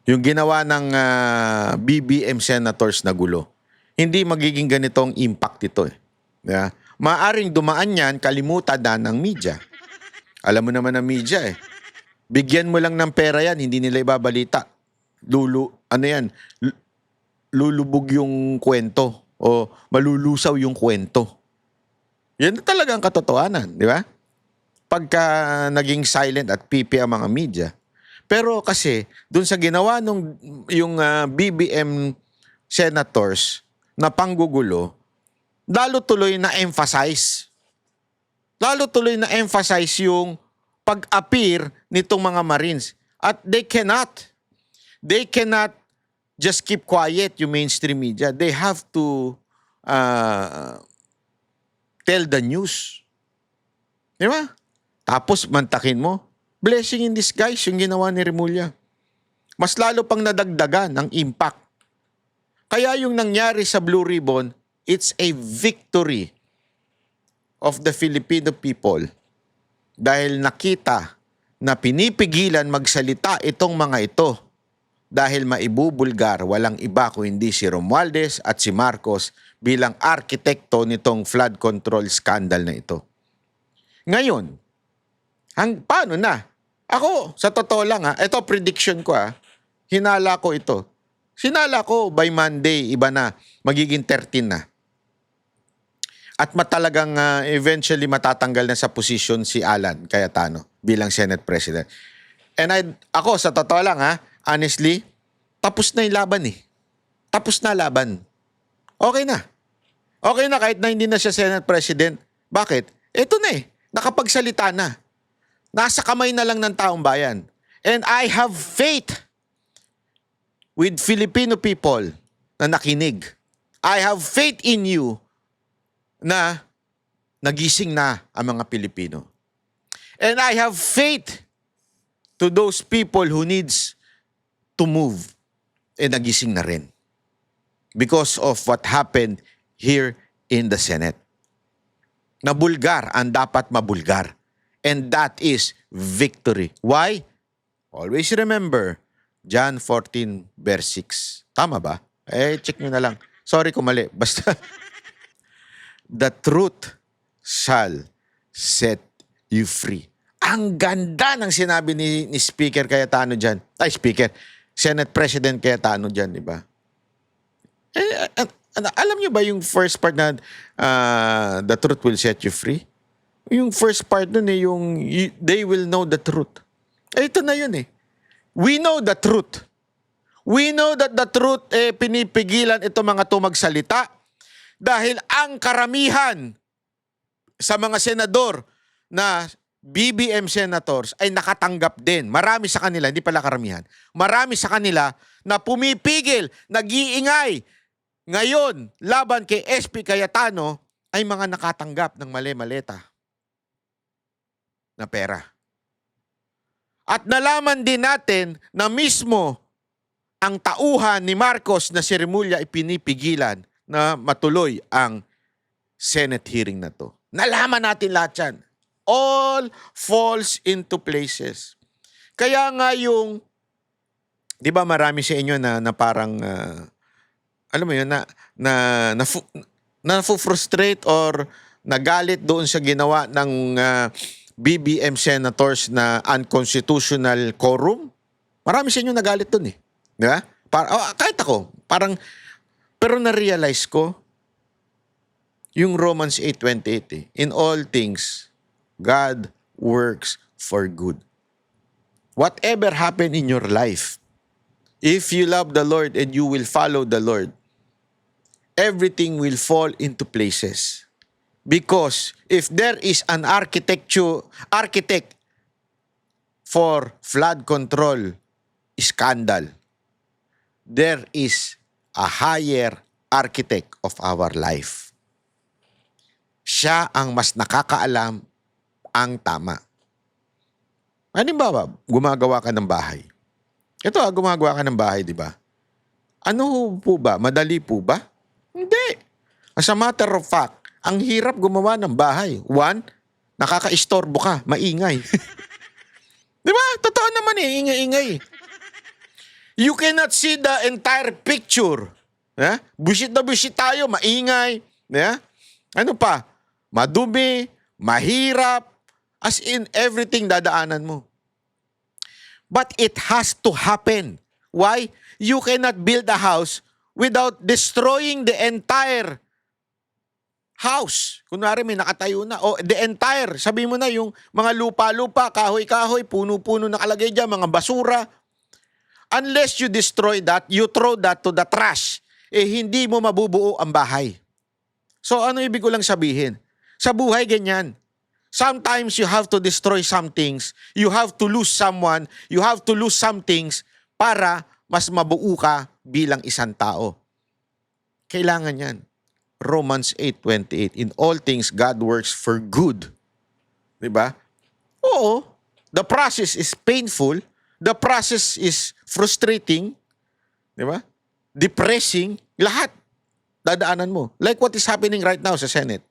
yung ginawa ng BBM senators na gulo, hindi magiging ganitong impact ito. Yeah? Maaring dumaan yan, kalimutan na ng media. Alam mo naman ng media Bigyan mo lang ng pera yan, hindi nila ibabalita. Lulubog yung kwento o malulusaw yung kwento. Yan talaga ang katotohanan, di ba? Pagka naging silent at pipi ang mga media. Pero kasi, dun sa ginawa yung BBM senators na panggugulo, lalo tuloy na-emphasize. Lalo tuloy na-emphasize yung pag-appear nitong mga Marines. At they cannot just keep quiet yung mainstream media. They have to tell the news. Di ba? Tapos mantakin mo, blessing in disguise yung ginawa ni Remulla. Mas lalo pang nadagdagan ng impact. Kaya yung nangyari sa Blue Ribbon, it's a victory of the Filipino people dahil nakita na pinipigilan magsalita itong mga ito dahil maibubulgar walang iba kung hindi si Romualdez at si Marcos bilang arkitekto nitong flood control scandal na ito. Ngayon, paano na? Ako, sa totoo lang ito prediction ko hinala ko ito. Sinala ko by Monday, iba na, magiging 13 na. At matalagang eventually matatanggal na sa posisyon si Alan Cayetano bilang Senate President. And ako, sa totoo lang honestly, tapos na yung laban Tapos na laban. Okay na. Okay na kahit na hindi na siya Senate President. Bakit? Ito na nakapagsalita na. Nasa kamay na lang ng taong bayan. And I have faith with Filipino people na nakinig. I have faith in you na nagising na ang mga Pilipino. And I have faith to those people who needs to move. Nagising na rin. Because of what happened here in the Senate. Nabulgar ang dapat mabulgar. And that is victory. Why? Always remember, John 14 verse 6. Tama ba? Check nyo na lang. Sorry kung mali. Basta, the truth shall set you free. Ang ganda ng sinabi ni Speaker Cayetano dyan. Senate President Cayetano dyan, di ba? Alam nyo ba yung first part na the truth will set you free? Yung first part nun yung they will know the truth. Ito na yun We know the truth. We know that the truth pinipigilan ito mga magsalita dahil ang karamihan sa mga senador na BBM senators ay nakatanggap din. Marami sa kanila, hindi pala karamihan. Marami sa kanila na pumipigil, nag-iingay. Ngayon, laban kay SP Cayetano ay mga nakatanggap ng mali-maleta na pera. At nalaman din natin na mismo ang tauhan ni Marcos na si Remulla ay pinipigilan na matuloy ang Senate hearing na to. Nalaman natin lahat yan. All falls into places. Kaya nga yung, di ba marami sa inyo na parang, alam mo yun, na-frustrate or nagalit doon sa ginawa ng BBM senators na unconstitutional quorum. Marami sa inyo nagalit doon Di ba? Kahit ako, parang, pero na-realize ko, yung Romans 8:28 in all things, God works for good. Whatever happened in your life, if you love the Lord and you will follow the Lord, everything will fall into places. Because if there is an architect for flood control scandal, there is a higher architect of our life. Siya ang mas nakakaalam ang tama. Halimbawa, gumagawa ka ng bahay. Ito gumagawa ka ng bahay, di ba? Ano po ba? Madali po ba? Hindi. As a matter of fact, ang hirap gumawa ng bahay. One, nakaka-istorbo ka, maingay. Di ba? Totoo naman ingay-ingay. You cannot see the entire picture. Busit na busit tayo, maingay. Ano pa? Madumi, mahirap, as in everything dadaanan mo. But it has to happen. Why? You cannot build a house without destroying the entire house. Kunwari may nakatayo na. O the entire, sabi mo na yung mga lupa-lupa, kahoy-kahoy, puno-puno nakalagay dyan, mga basura. Unless you destroy that, you throw that to the trash, hindi mo mabubuo ang bahay. So ano ibig ko lang sabihin? Sa buhay ganyan. Sometimes you have to destroy some things. You have to lose someone. You have to lose some things para mas mabuo ka bilang isang tao. Kailangan yan. Romans 8:28. In all things, God works for good. Diba? Oo. The process is painful. The process is frustrating. Diba? depressing, lahat dadaanan mo. Like what is happening right now sa Senate.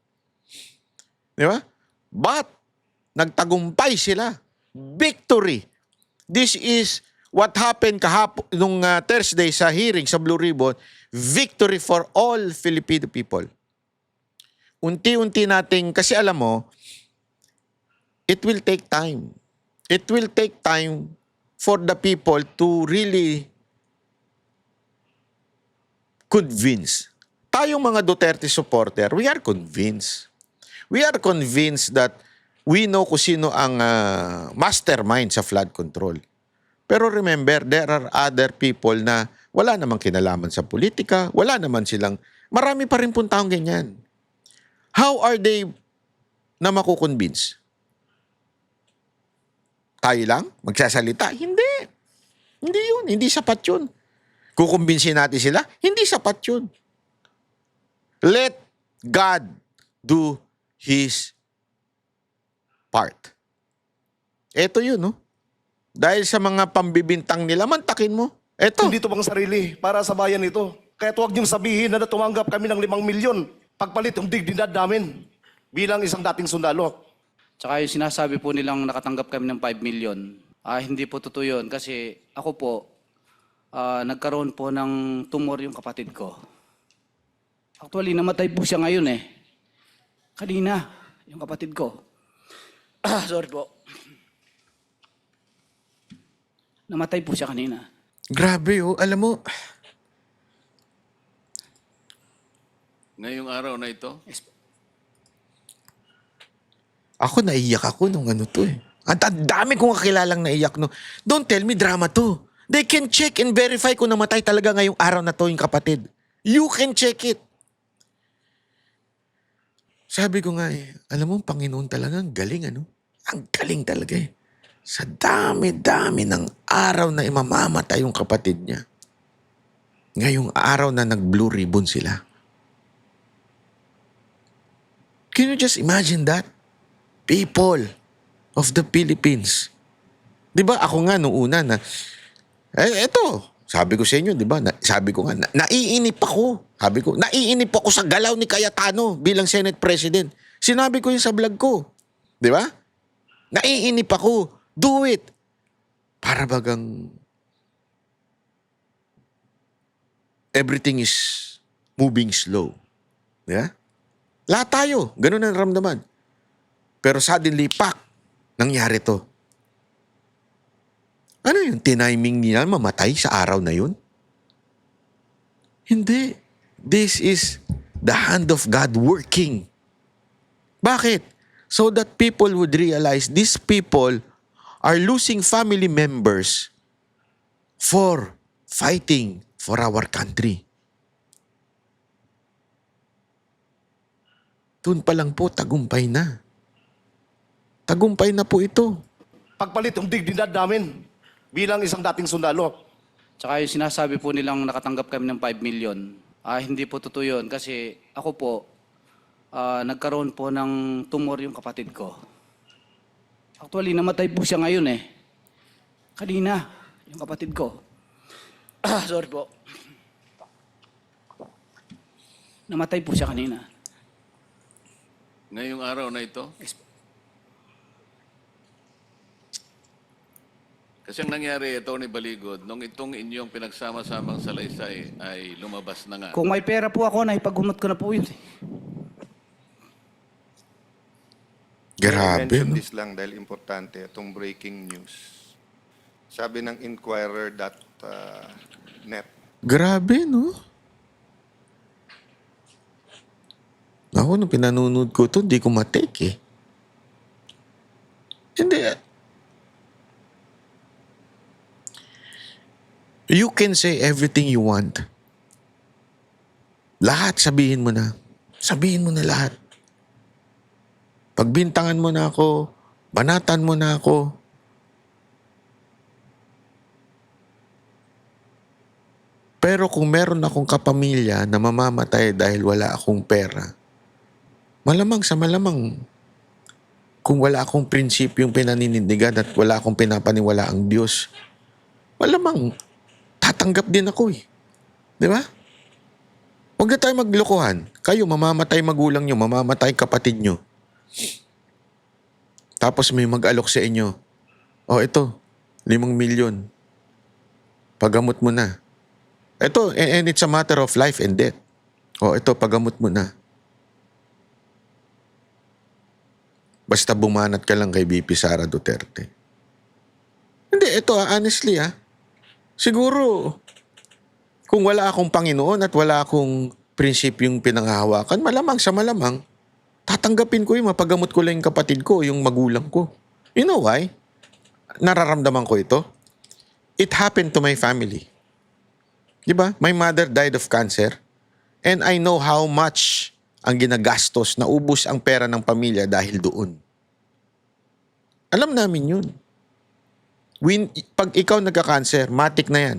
Di ba? But, nagtagumpay sila. Victory. This is what happened kahapon nung Thursday sa hearing sa Blue Ribbon. Victory for all Filipino people. Unti-unti nating, kasi alam mo, it will take time. It will take time for the people to really convince. Tayong mga Duterte supporter, we are convinced. We are convinced that we know kung sino ang mastermind sa flood control. Pero remember, there are other people na wala namang kinalaman sa politika, wala naman silang, marami pa rin pong taong ganyan. How are they na makukonvince? Tayo lang? Magsasalita? Hindi. Hindi yun. Hindi sapat yun. Kukumbinsin natin sila? Hindi sapat yun. Let God do His part. Ito yun, no? Dahil sa mga pambibintang nila, mantakin mo. Ito. Hindi ito pang sarili para sa bayan ito. Kaya huwag niyong sabihin na tumanggap kami ng 5 milyon. Pagpalit yung dignidad namin bilang isang dating sundalo. Tsaka yung sinasabi po nilang nakatanggap kami ng 5 million, hindi po totoo yun kasi ako po, nagkaroon po ng tumor yung kapatid ko. Actually, namatay po siya ngayon eh. Kanina, yung kapatid ko. Sorry po. Namatay po siya kanina. Grabe, oh. Alam mo, Ngayong araw na ito, ako naiyak ako nung ano to eh. At ang dami kong kakilalang naiyak no. Don't tell me drama to. They can check and verify kung namatay talaga ngayong araw na to yung kapatid. You can check it. Sabi ko nga eh, alam mo, Panginoon talaga, ang galing ano. Ang galing talaga eh. Sa dami-dami ng araw na imamamatay yung kapatid niya. Ngayong araw na nag-blue ribbon sila. Can you just imagine that? People of the Philippines. 'Di ba ako nga nung una na eto, sabi ko sa inyo, 'di ba? Sabi ko nga naiinip ako. Sabi ko, naiinip ako sa galaw ni Cayetano bilang Senate President. Sinabi ko 'yun sa vlog ko. 'Di ba? Naiinip ako. Do it. Para bagang everything is moving slow. 'Di ba? Lahat tayo, ganun ang ramdaman. Pero suddenly, pak, nangyari to. Ano yun? Tiniming niya mamatay sa araw na yun? Hindi. This is the hand of God working. Bakit? So that people would realize these people are losing family members for fighting for our country. Doon pa lang po, tagumpay na. Tagumpay na po ito. Pagpalit yung dignidad namin bilang isang dating sundalo. Tsaka yung sinasabi po nilang nakatanggap kami ng 5 million, hindi po totoo yun kasi ako po, nagkaroon po ng tumor yung kapatid ko. Actually, namatay po siya ngayon eh. Kanina, yung kapatid ko. Sorry po. Namatay po siya kanina. ngayong araw na ito, kasi ang nangyari, Atty. Baligod, nung itong inyong pinagsama-samang salaysay ay lumabas na nga. Kung may pera po ako, naipagumot ko na po yun. Grabe, mention no? this lang dahil importante itong breaking news. Sabi ng Inquirer.net. Grabe, no? Ako, nung pinanunod ko to, hindi ko matake eh. Hindi. You can say everything you want. Lahat sabihin mo na. Sabihin mo na lahat. Pagbintangan mo na ako, banatan mo na ako. Pero kung meron akong kapamilya na mamamatay dahil wala akong pera, malamang sa malamang, kung wala akong prinsipyong pinaninindigan at wala akong pinapaniwala ang Diyos, malamang tatanggap din ako eh. Di ba? Huwag na tayo maglokohan. Kayo, mamamatay magulang nyo, mamamatay kapatid nyo. Tapos may mag-alok sa inyo. Oh, ito, 5 milyon. Pagamot mo na. Ito, and it's a matter of life and death. Oh, ito, pagamot mo na. Basta bumanat ka lang kay VP Sara Duterte. Hindi, ito honestly siguro, kung wala akong Panginoon at wala akong prinsipyong pinanghahawakan, malamang sa malamang, tatanggapin ko yung mapagamot ko lang yung kapatid ko, yung magulang ko. You know why? Nararamdaman ko ito. It happened to my family. Diba? My mother died of cancer. And I know how much ang ginagastos, naubos ang pera ng pamilya dahil doon. Alam namin yun. Pag ikaw nagka-cancer, matik na yan.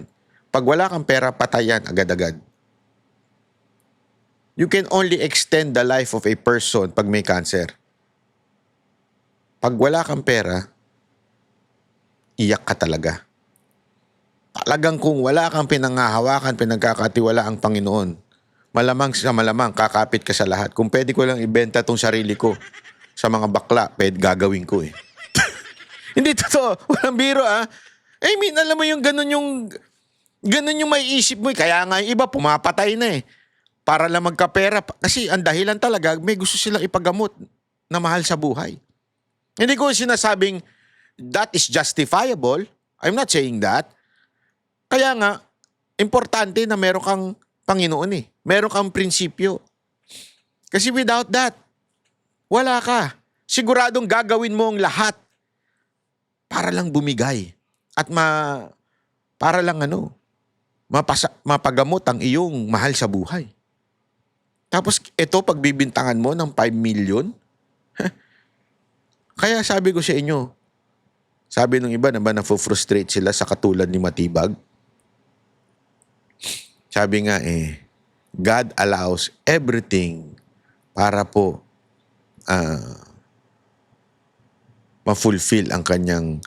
Pag wala kang pera, patayan agad-agad. You can only extend the life of a person pag may cancer. Pag wala kang pera, iyak ka talaga. Talagang kung wala kang pinanghahawakan, pinagkakatiwala ang Panginoon, malamang sa malamang, kakapit ka sa lahat. Kung pwede ko lang ibenta tong sarili ko sa mga bakla, pwede gagawin ko eh. Hindi totoo. Walang biro I mean, alam mo yung ganun yung may isip mo. Kaya nga yung iba, pumapatay na eh. Para lang magkapera. Kasi ang dahilan talaga, may gusto silang ipagamot na mahal sa buhay. Hindi ko sinasabing that is justifiable. I'm not saying that. Kaya nga, importante na meron kang Panginoon eh. Meron kang prinsipyo. Kasi without that, wala ka. Siguradong gagawin mo ang lahat para lang bumigay. At para lang mapagamot ang iyong mahal sa buhay. Tapos ito, pagbibintangan mo ng 5 million? Kaya sabi ko sa inyo, sabi ng iba naman na-frustrate sila sa katulad ni Matibag. Sabi nga God allows everything para po ma-fulfill ang kanyang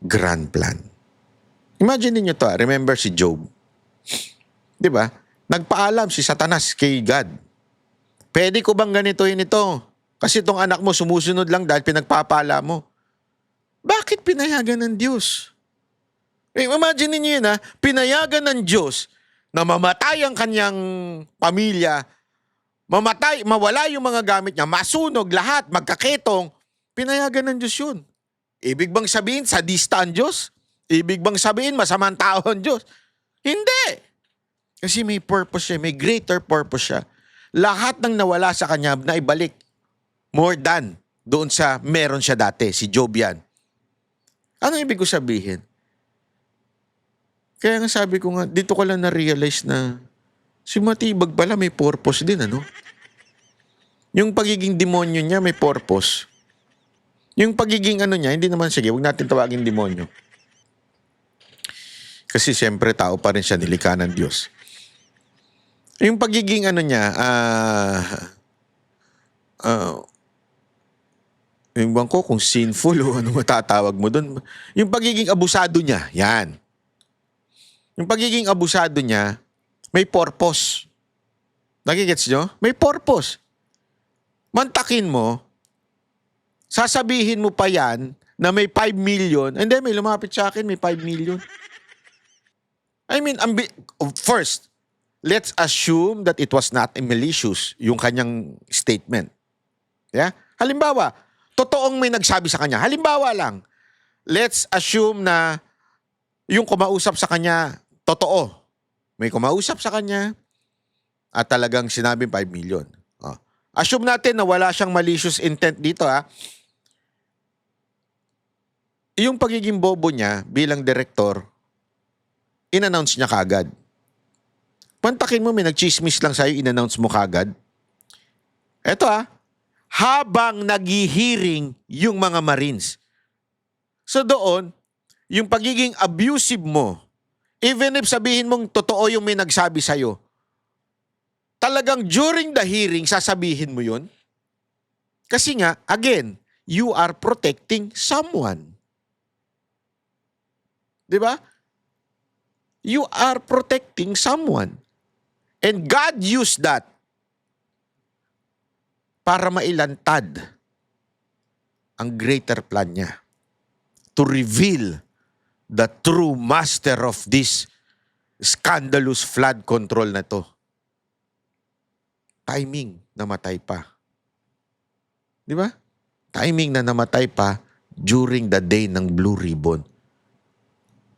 grand plan. Imagine niyo to, remember si Job. 'Di ba? Nagpaalam si Satanas kay God. Pwede ko bang ganitoin ito? Kasi itong anak mo sumusunod lang dahil pinagpapala mo. Bakit pinayagan ng Diyos? Imagine niyo yun pinayagan ng Diyos na mamatay ang kanyang pamilya, mawala yung mga gamit niya, masunog lahat, magkaketong, pinayagan ng Diyos yun. Ibig bang sabihin, sadista ang Diyos? Ibig bang sabihin, masamang tao ang Diyos? Hindi! Kasi may purpose siya, may greater purpose siya. Lahat ng nawala sa kanya na ibalik more than doon sa meron siya dati, si Job yan. Ano ibig ko sabihin? Kaya nga sabi ko nga, dito ko lang na-realize na si Matibag pala may purpose din, Yung pagiging demonyo niya may purpose. Yung pagiging niya, hindi naman, sige, huwag natin tawagin demonyo. Kasi siyempre tao pa rin siya, nilikha ng Diyos. Yung pagiging niya, yung bang ko kung sinful o ano matatawag mo doon. Yung pagiging abusado niya, yan. Yung pagiging abusado niya, may purpose. Nagigets nyo? May purpose. Mantakin mo, sasabihin mo pa yan na may 5 million, and then may lumapit sa akin, may 5 million. I mean, first, let's assume that it was not malicious, yung kanyang statement. Yeah? Halimbawa, totoong may nagsabi sa kanya. Halimbawa lang, let's assume na yung kumausap sa kanya, totoo. May kumausap sa kanya at talagang sinabi 5 million. Assume natin na wala siyang malicious intent dito Yung pagiging bobo niya bilang direktor, in-announce niya kagad. Pantakin mo, may nagchismis lang sa'yo, in-announce mo kagad. Eto habang naghihiring yung mga Marines. So doon, yung pagiging abusive mo, even if sabihin mong totoo yung may nagsabi sa'yo, talagang during the hearing, sasabihin mo yun? Kasi nga, again, you are protecting someone. Di ba? You are protecting someone. And God used that para mailantad ang greater plan niya. To reveal the true master of this scandalous flood control na to. Timing, namatay pa. Di ba? Timing na namatay pa during the day ng Blue Ribbon.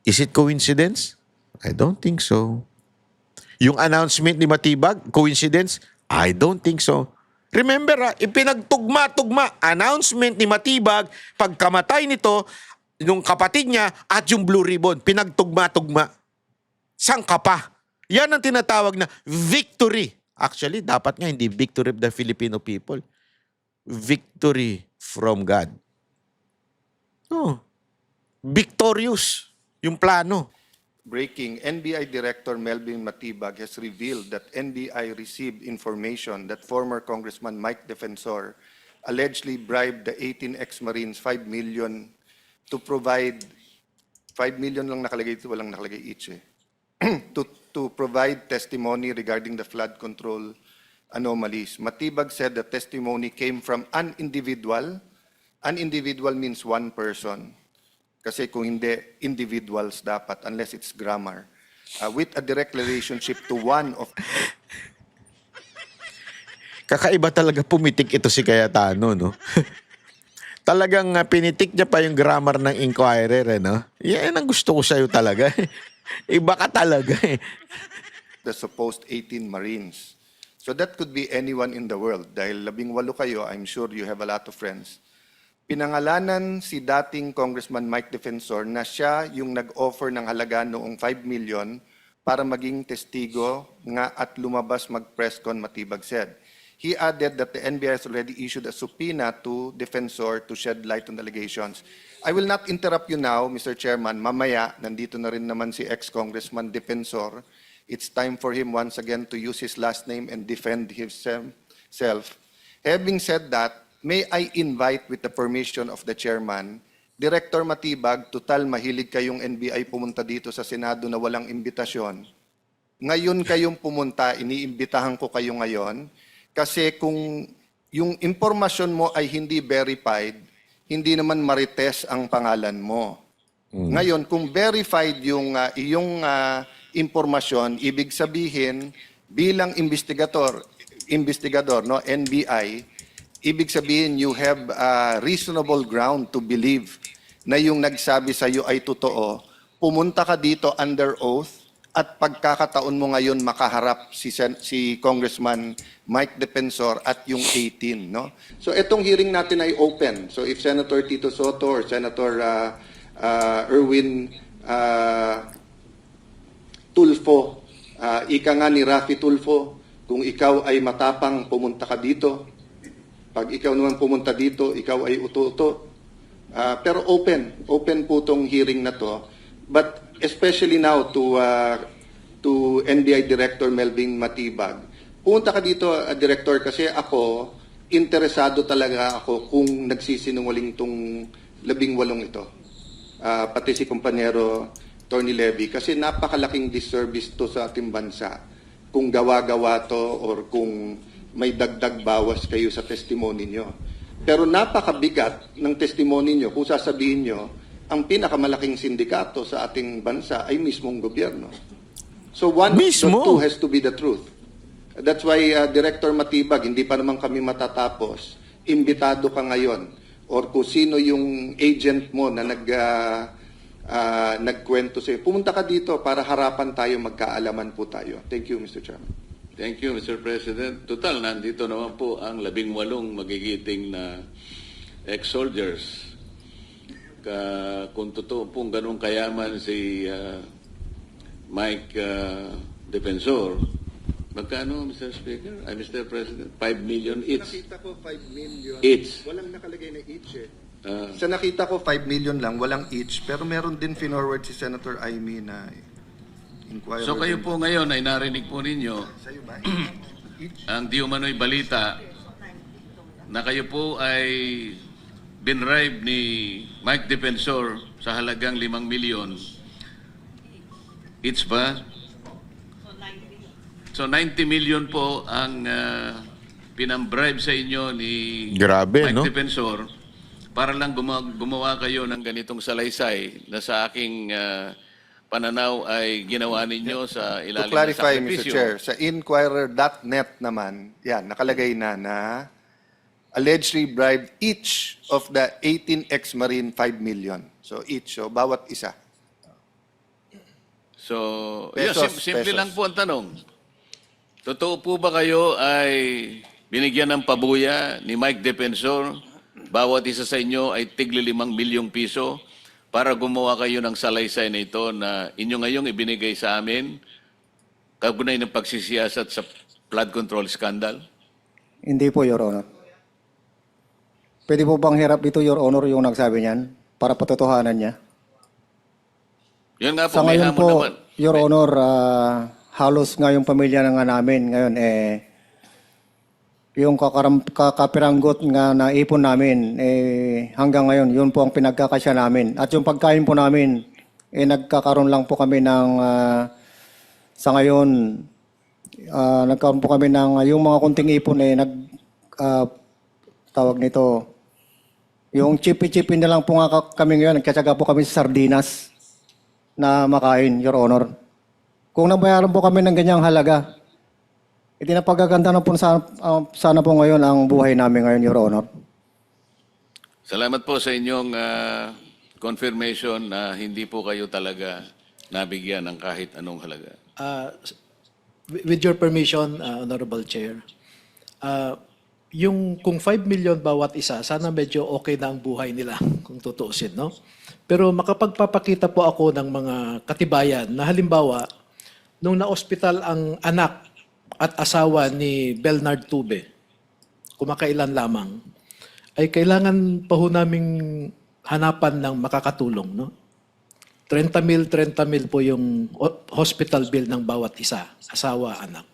Is it coincidence? I don't think so. Yung announcement ni Matibag, coincidence? I don't think so. Remember, ipinagtugma-tugma, announcement ni Matibag, pagkamatay nito, yung kapatid niya at yung Blue Ribbon, pinagtugma-tugma. Saan ka pa? Yan ang tinatawag na victory. Actually, dapat nga hindi victory of the Filipino people. Victory from God. Oh, victorious yung plano. Breaking, NBI Director Melvin Matibag has revealed that NBI received information that former Congressman Mike Defensor allegedly bribed the 18 ex-Marines 5 million to provide, 5 million lang nakalagay ito, walang nakalagay each to provide testimony regarding the flood control anomalies. Matibag said the testimony came from an individual. An individual means one person. Kasi kung hindi, individuals dapat, unless it's grammar. With a direct relationship to one of... Kakaiba talaga pumitik ito si Cayetano, no? Talagang pinitik niya pa yung grammar ng inquirer, no? Yan ang gusto ko sa'yo talaga. Iba ka talaga, eh. the supposed 18 Marines. So that could be anyone in the world. Dahil 18 kayo, I'm sure you have a lot of friends. Pinangalanan si dating Congressman Mike Defensor na siya yung nag-offer ng halaga noong 5 million para maging testigo nga at lumabas mag-press con, Matibag said. He added that the NBI has already issued a subpoena to Defensor to shed light on the allegations. I will not interrupt you now, Mr. Chairman. Mamaya, nandito na rin naman si ex-Congressman Defensor. It's time for him once again to use his last name and defend himself. Having said that, may I invite with the permission of the chairman, Director Matibag, total mahilig kayong NBI pumunta dito sa Senado na walang imbitasyon. Ngayon kayong pumunta, iniimbitahan ko kayo ngayon, kasi kung yung impormasyon mo ay hindi verified, hindi naman marites ang pangalan mo. Ngayon, kung verified yung iyong impormasyon, ibig sabihin, bilang investigador, no, NBI, ibig sabihin, you have reasonable ground to believe na yung nagsabi sa iyo ay totoo. Pumunta ka dito under oath at pagkakataon mo ngayon makaharap si Congressman Mike Defensor at yung 18. No? So itong hearing natin ay open. So if Senator Tito Soto or Senator Erwin Tulfo, ika nga ni Rafi Tulfo, kung ikaw ay matapang, pumunta ka dito. Pag ikaw naman pumunta dito, ikaw ay uto-uto. Pero open po tong hearing na to. But especially now to NBI Director Melvin Matibag. Pumunta ka dito, Director, kasi ako, interesado talaga ako kung nagsisinungaling tong 18 ito. Pati si kumpanyero Tony Levy. Kasi napakalaking disservice to sa ating bansa. Kung gawa-gawa to or kung may dagdag bawas kayo sa testimony nyo. Pero napakabigat ng testimony nyo kung sasabihin nyo, ang pinakamalaking sindikato sa ating bansa ay mismong gobyerno. So one of the two has to be the truth. That's why, Director Matibag, hindi pa naman kami matatapos. Imbitado ka ngayon or kung sino yung agent mo na nagkwento sa'yo. Pumunta ka dito para harapan tayo, magkaalaman po tayo. Thank you, Mr. Chairman. Thank you, Mr. President. Total, nandito naman po ang 18 magigiting na ex-soldiers. Kung totoo pong ganun kayaman si Mike Defensor, magkano, Mr. Speaker? Mr. President, 5 million each. Nakita ko 5 million. Each. Walang nakalagay na each eh. Sa nakita ko 5 million lang, walang each. Pero meron din finorward si Senator Aimee na inquiry. So kayo po ngayon ay narinig po ninyo Sa'yo ba? ang di umano'y balita na kayo po ay binribe ni Mike Defensor sa halagang 5 milyon Each ba? So 90 million po ang pinambribe sa inyo ni Grabe, Mike no? Defensor para lang gumawa kayo ng ganitong salaysay na sa aking pananaw ay ginawa ninyo sa To ilalim ng clarify, Mr. sakripisyo. Chair, sa Inquirer.net naman, yan, nakalagay na allegedly bribed each of the 18 ex-Marine 5 million. So each, so bawat isa. So, Pesos, simple pesos. lang po ang tanong. Totoo po ba kayo ay binigyan ng pabuya ni Mike Defensor? Bawat isa sa inyo ay tigli 5 milyong piso para gumawa kayo ng salaysay na ito na inyo ngayong ibinigay sa amin kaugnay ng pagsisiyasat sa flood control scandal? Hindi po, Your Honor. Pwede po bang hirap dito, Your Honor, yung nagsabi niyan para patotohanan niya? Yun nga po, Sa may ngayon hamon po, naman. Your Honor, halos nga yung pamilya na nga namin ngayon, yung kakapiranggot nga na ipon namin, hanggang ngayon, yun po ang pinagkakasya namin. At yung pagkain po namin, nagkakaroon lang po kami ng, sa ngayon, nagkaroon po kami ng, yung mga kunting ipon, tawag nito, yung chipi-chipi na lang po nga kami ngayon, nagkatsaga po kami sa sardinas na makain, Your Honor. Kung nabayaran po kami ng ganyang halaga, napagaganda na po sana po ngayon ang buhay namin ngayon, Your Honor. Salamat po sa inyong confirmation na hindi po kayo talaga nabigyan ng kahit anong halaga. With your permission, Honorable Chair, yung kung 5 million bawat isa, sana medyo okay na ang buhay nila kung tutuusin, no? Pero makapagpapakita po ako ng mga katibayan na halimbawa, nung na-hospital ang anak at asawa ni Bernard Tube, kumakailan lamang, ay kailangan pa ho naming hanapan ng makakatulong, no? 30 mil po yung hospital bill ng bawat isa, asawa, anak.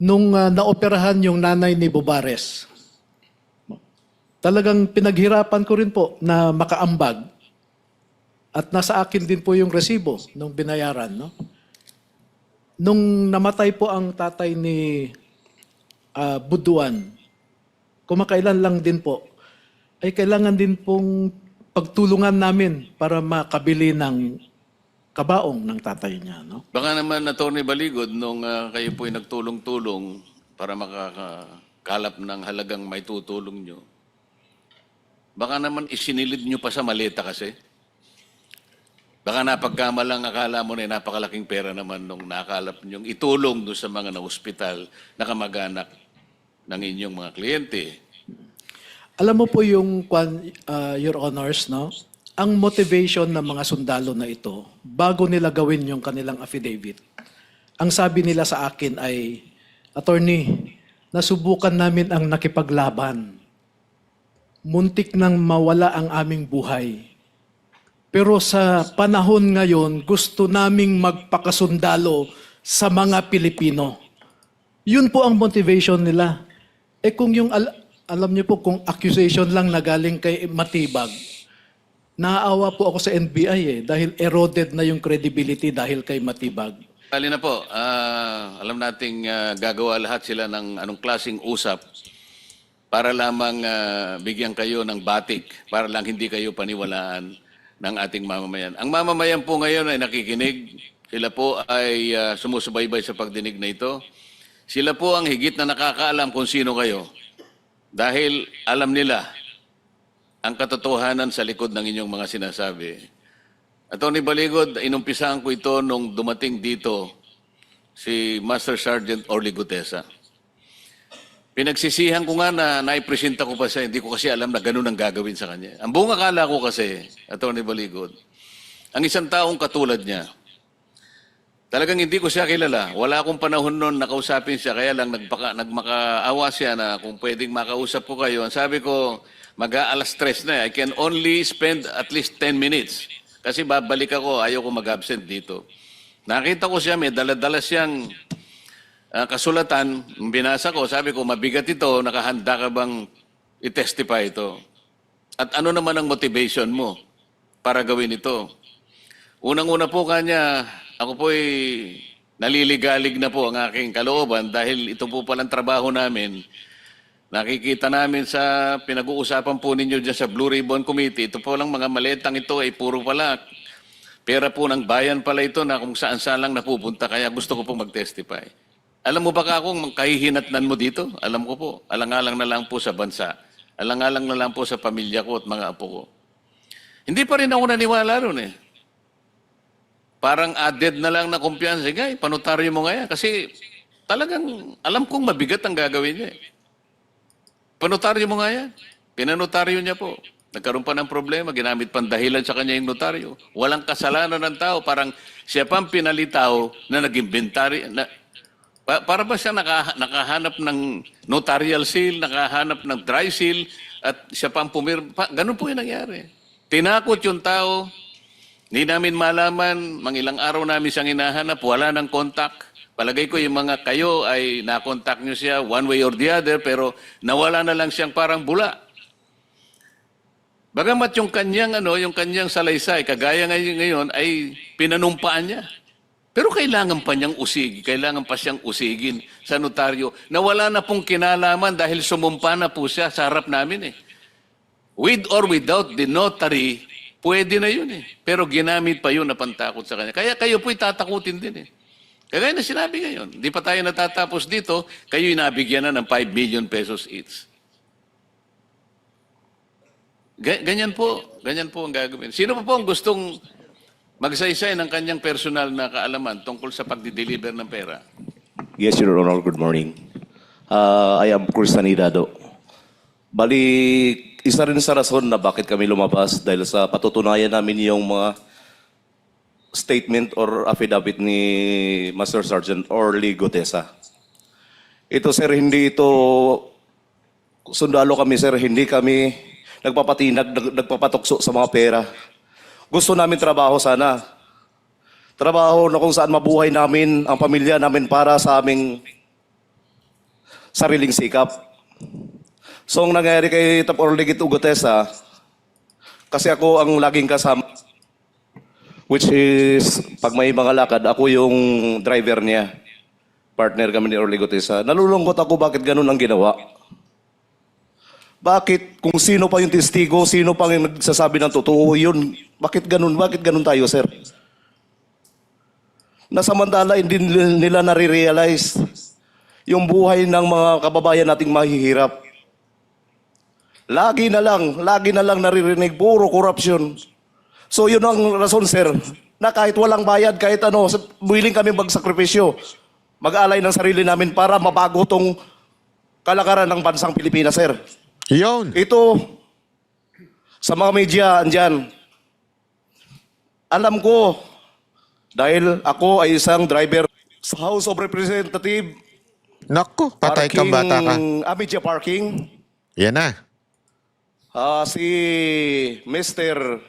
Nung naoperahan yung nanay ni Bobares, talagang pinaghirapan ko rin po na makaambag at nasa akin din po yung resibo nung binayaran. No? Nung namatay po ang tatay ni Buduan, kumakailan lang din po, ay kailangan din pong pagtulungan namin para makabili ng kabaong ng tatay niya. No? Baka naman, Atty. Baligod, nung kayo po'y nagtulong-tulong para makakalap ng halagang may tutulong nyo, baka naman isinilid nyo pa sa maleta kasi. Baka napagkamalang akala mo na napakalaking pera naman nung nakalap nyo itulong doon sa mga na-hospital na kamag-anak ng inyong mga kliyente. Alam mo po yung, Your Honors, no? Ang motivation ng mga sundalo na ito, bago nila gawin yung kanilang affidavit, ang sabi nila sa akin ay, Attorney, nasubukan namin ang nakipaglaban. Muntik nang mawala ang aming buhay. Pero sa panahon ngayon, gusto naming magpakasundalo sa mga Pilipino. Yun po ang motivation nila. Kung yung, alam niyo po, kung accusation lang na galing kay Matibag, naaawa po ako sa NBI dahil eroded na yung credibility dahil kay Matibag. Kali na po, alam nating gagawa lahat sila ng anong klaseng usap para lamang bigyan kayo ng batik, para lang hindi kayo paniwalaan ng ating mamamayan. Ang mamamayan po ngayon ay nakikinig. Sila po ay sumusubaybay sa pagdinig na ito. Sila po ang higit na nakakaalam kung sino kayo. Dahil alam nila ang katotohanan sa likod ng inyong mga sinasabi. Atty. Baligod, inumpisahan ko ito nung dumating dito si Master Sergeant Orly Gutesa. Pinagsisihan ko nga na naipresenta ko pa siya, hindi ko kasi alam na ganun ang gagawin sa kanya. Ang buong akala ko kasi, Atty. Baligod, ang isang taong katulad niya, talagang hindi ko siya kilala. Wala akong panahon noon na kausapin siya, kaya lang nagmakaawa siya na kung pwedeng makausap ko kayo. Ang sabi ko, mag-aalas 3 na. I can only spend at least 10 minutes. Kasi babalik ako, ayaw ko mag-absent dito. Nakita ko siya, may dala-dala siyang kasulatan. Binasa ko, sabi ko, mabigat ito, nakahanda ka bang i-testify ito? At ano naman ang motivation mo para gawin ito? Unang-una po kanya, ako po naliligalig na po ang aking kalooban dahil ito po palang trabaho namin. Nakikita namin sa pinag-uusapan po ninyo dyan sa Blue Ribbon Committee, ito po lang mga maletang ito ay puro pala pera po ng bayan pala ito na kung saan-saan lang napupunta. Kaya gusto ko po mag-testify. Alam mo ba kung kahihinatnan mo dito? Alam ko po, alang-alang na lang po sa bansa. Alang-alang na lang po sa pamilya ko at mga apo ko. Hindi pa rin ako naniwala ron eh. Parang added na lang na kumpiyansa. Gay, panotaryo mo nga yan. Kasi talagang alam kong mabigat ang gagawin niya eh. Panotaryo mo nga yan. Pinanotaryo niya po. Nagkaroon pa ng problema, ginamit pang dahilan sa kanya yung notaryo. Walang kasalanan ng tao, parang siya pang pinalitaw na nag-inventory. Para ba siya nakahanap ng notarial seal, nakahanap ng dry seal, at siya pang ganun po yung nangyari. Tinakot yung tao, hindi namin malaman, mangilang araw namin siyang hinahanap, wala ng contact. Palagay ko yung mga kayo ay na-contact nyo siya one way or the other, pero nawala na lang siyang parang bula. Bagamat yung kanyang salaysay, kagaya ngayon ay pinanumpaan niya. Pero kailangan pa siyang usigin sa notaryo na wala na pong kinalaman dahil sumumpa na po siya sa harap namin eh. With or without the notary, pwede na yun eh. Pero ginamit pa yun na pantakot sa kanya. Kaya kayo po'y tatakutin din eh. Kaya na sinabi ngayon, di pa tayo natatapos dito, kayo'y nabigyan na ng 5 million pesos each. Ganyan po ang gagawin. Sino pa po ang gustong magsaysay ng kanyang personal na kaalaman tungkol sa pagdi-deliver ng pera? Yes, Your Honor. Good morning. I am Cruz Sanidado. Bali, isa rin sa rason na bakit kami lumabas dahil sa patutunayan namin yung mga statement or affidavit ni Master Sergeant Orly Gutesa. Ito, sir, hindi ito sundalo kami, sir. Hindi kami nagpapatukso sa mga pera. Gusto namin trabaho sana. Trabaho na kung saan mabuhay namin, ang pamilya namin para sa aming sariling sikap. So, ang nangyari kay Tap Orly Gutesa, kasi ako ang laging kasama, which is, pag may mga lakad, ako yung driver niya. Partner kami ni Orly Gutesa. Nalulungkot ako bakit ganun ang ginawa. Bakit? Kung sino pa yung testigo, sino pa yung nagsasabi ng totoo, yun. Bakit ganun? Bakit ganun tayo, sir? Nasamantala, hindi nila nare-realize yung buhay ng mga kababayan nating mahihirap. Lagi na lang naririnig, puro corruption. So yun ang rason, sir, na kahit walang bayad, kahit ano, willing kami magsakripisyo, mag-alay ng sarili namin para mabago tong kalakaran ng bansang Pilipinas, sir. Yun. Ito, sa mga media, andyan, alam ko, dahil ako ay isang driver sa House of Representatives, Naku, patay kang bata ka. media parking, Yan na. si Mr.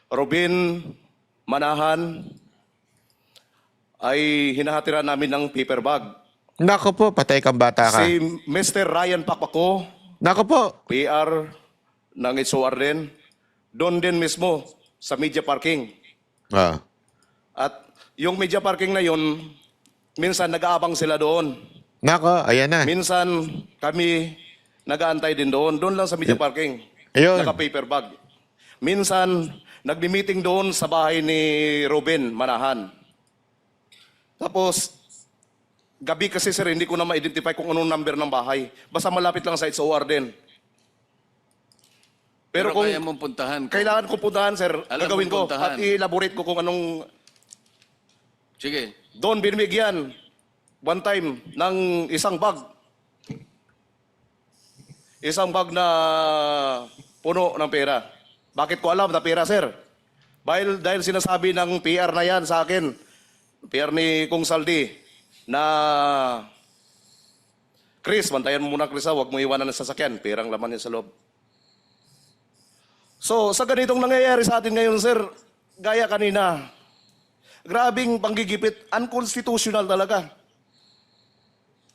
Robin Manahan ay hinahatiran namin ng paper bag. Naku po, patay kang bata ka. Si Mr. Ryan Papako, Naku po. PR ng SOR din, doon din mismo sa media parking. Ah. At yung media parking na yun, minsan nag-aabang sila doon. Naku, ayan na. Minsan kami nag-aantay din doon. Doon lang sa media parking. Ayun. Naka-paper bag. Minsan, nagbi-meeting doon sa bahay ni Robin Manahan. Tapos, gabi kasi sir, hindi ko na ma-identify kung anong number ng bahay. Basta malapit lang sa SOR din. Pero kung kaya mong puntahan ko. kailangan ko puntahan, sir, Alam gagawin mong ko. puntahan. At i-elaborate ko kung anong Sige. doon binibigyan one time ng isang bag. Isang bag na puno ng pera. Bakit ko alam na pera, sir? Dahil sinasabi ng PR na yan sa akin, PR ni Kung Saldi, na Chris, bantayan mo muna Chris, huwag mo iwanan ng sasakyan. Perang laman yan sa loob. So, sa ganitong nangyayari sa atin ngayon, sir, gaya kanina, grabing panggigipit, unconstitutional talaga.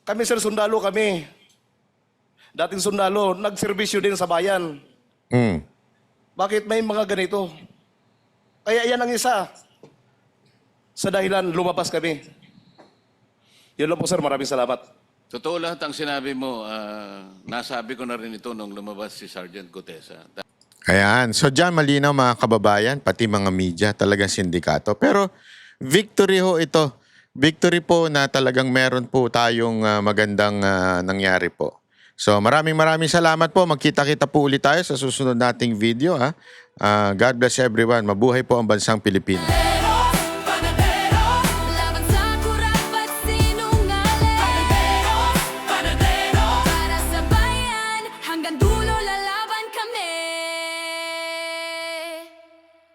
Kami, sir, sundalo kami. Dating sundalo, nagserbisyo din sa bayan. Mm. Bakit may mga ganito? Kaya yan ang isa sa dahilan lumabas kami. Yun lang po sir, maraming salamat. Totoo lahat ang sinabi mo. Nasabi ko na rin ito nung lumabas si Sergeant Gutesa. Ayan. So dyan malinaw mga kababayan, pati mga media, talagang sindikato. Pero victory ho ito. Victory po na talagang meron po tayong magandang nangyari po. So maraming salamat po. Magkita-kita po ulit tayo sa susunod nating video. God bless everyone. Mabuhay po ang bansang Pilipinas.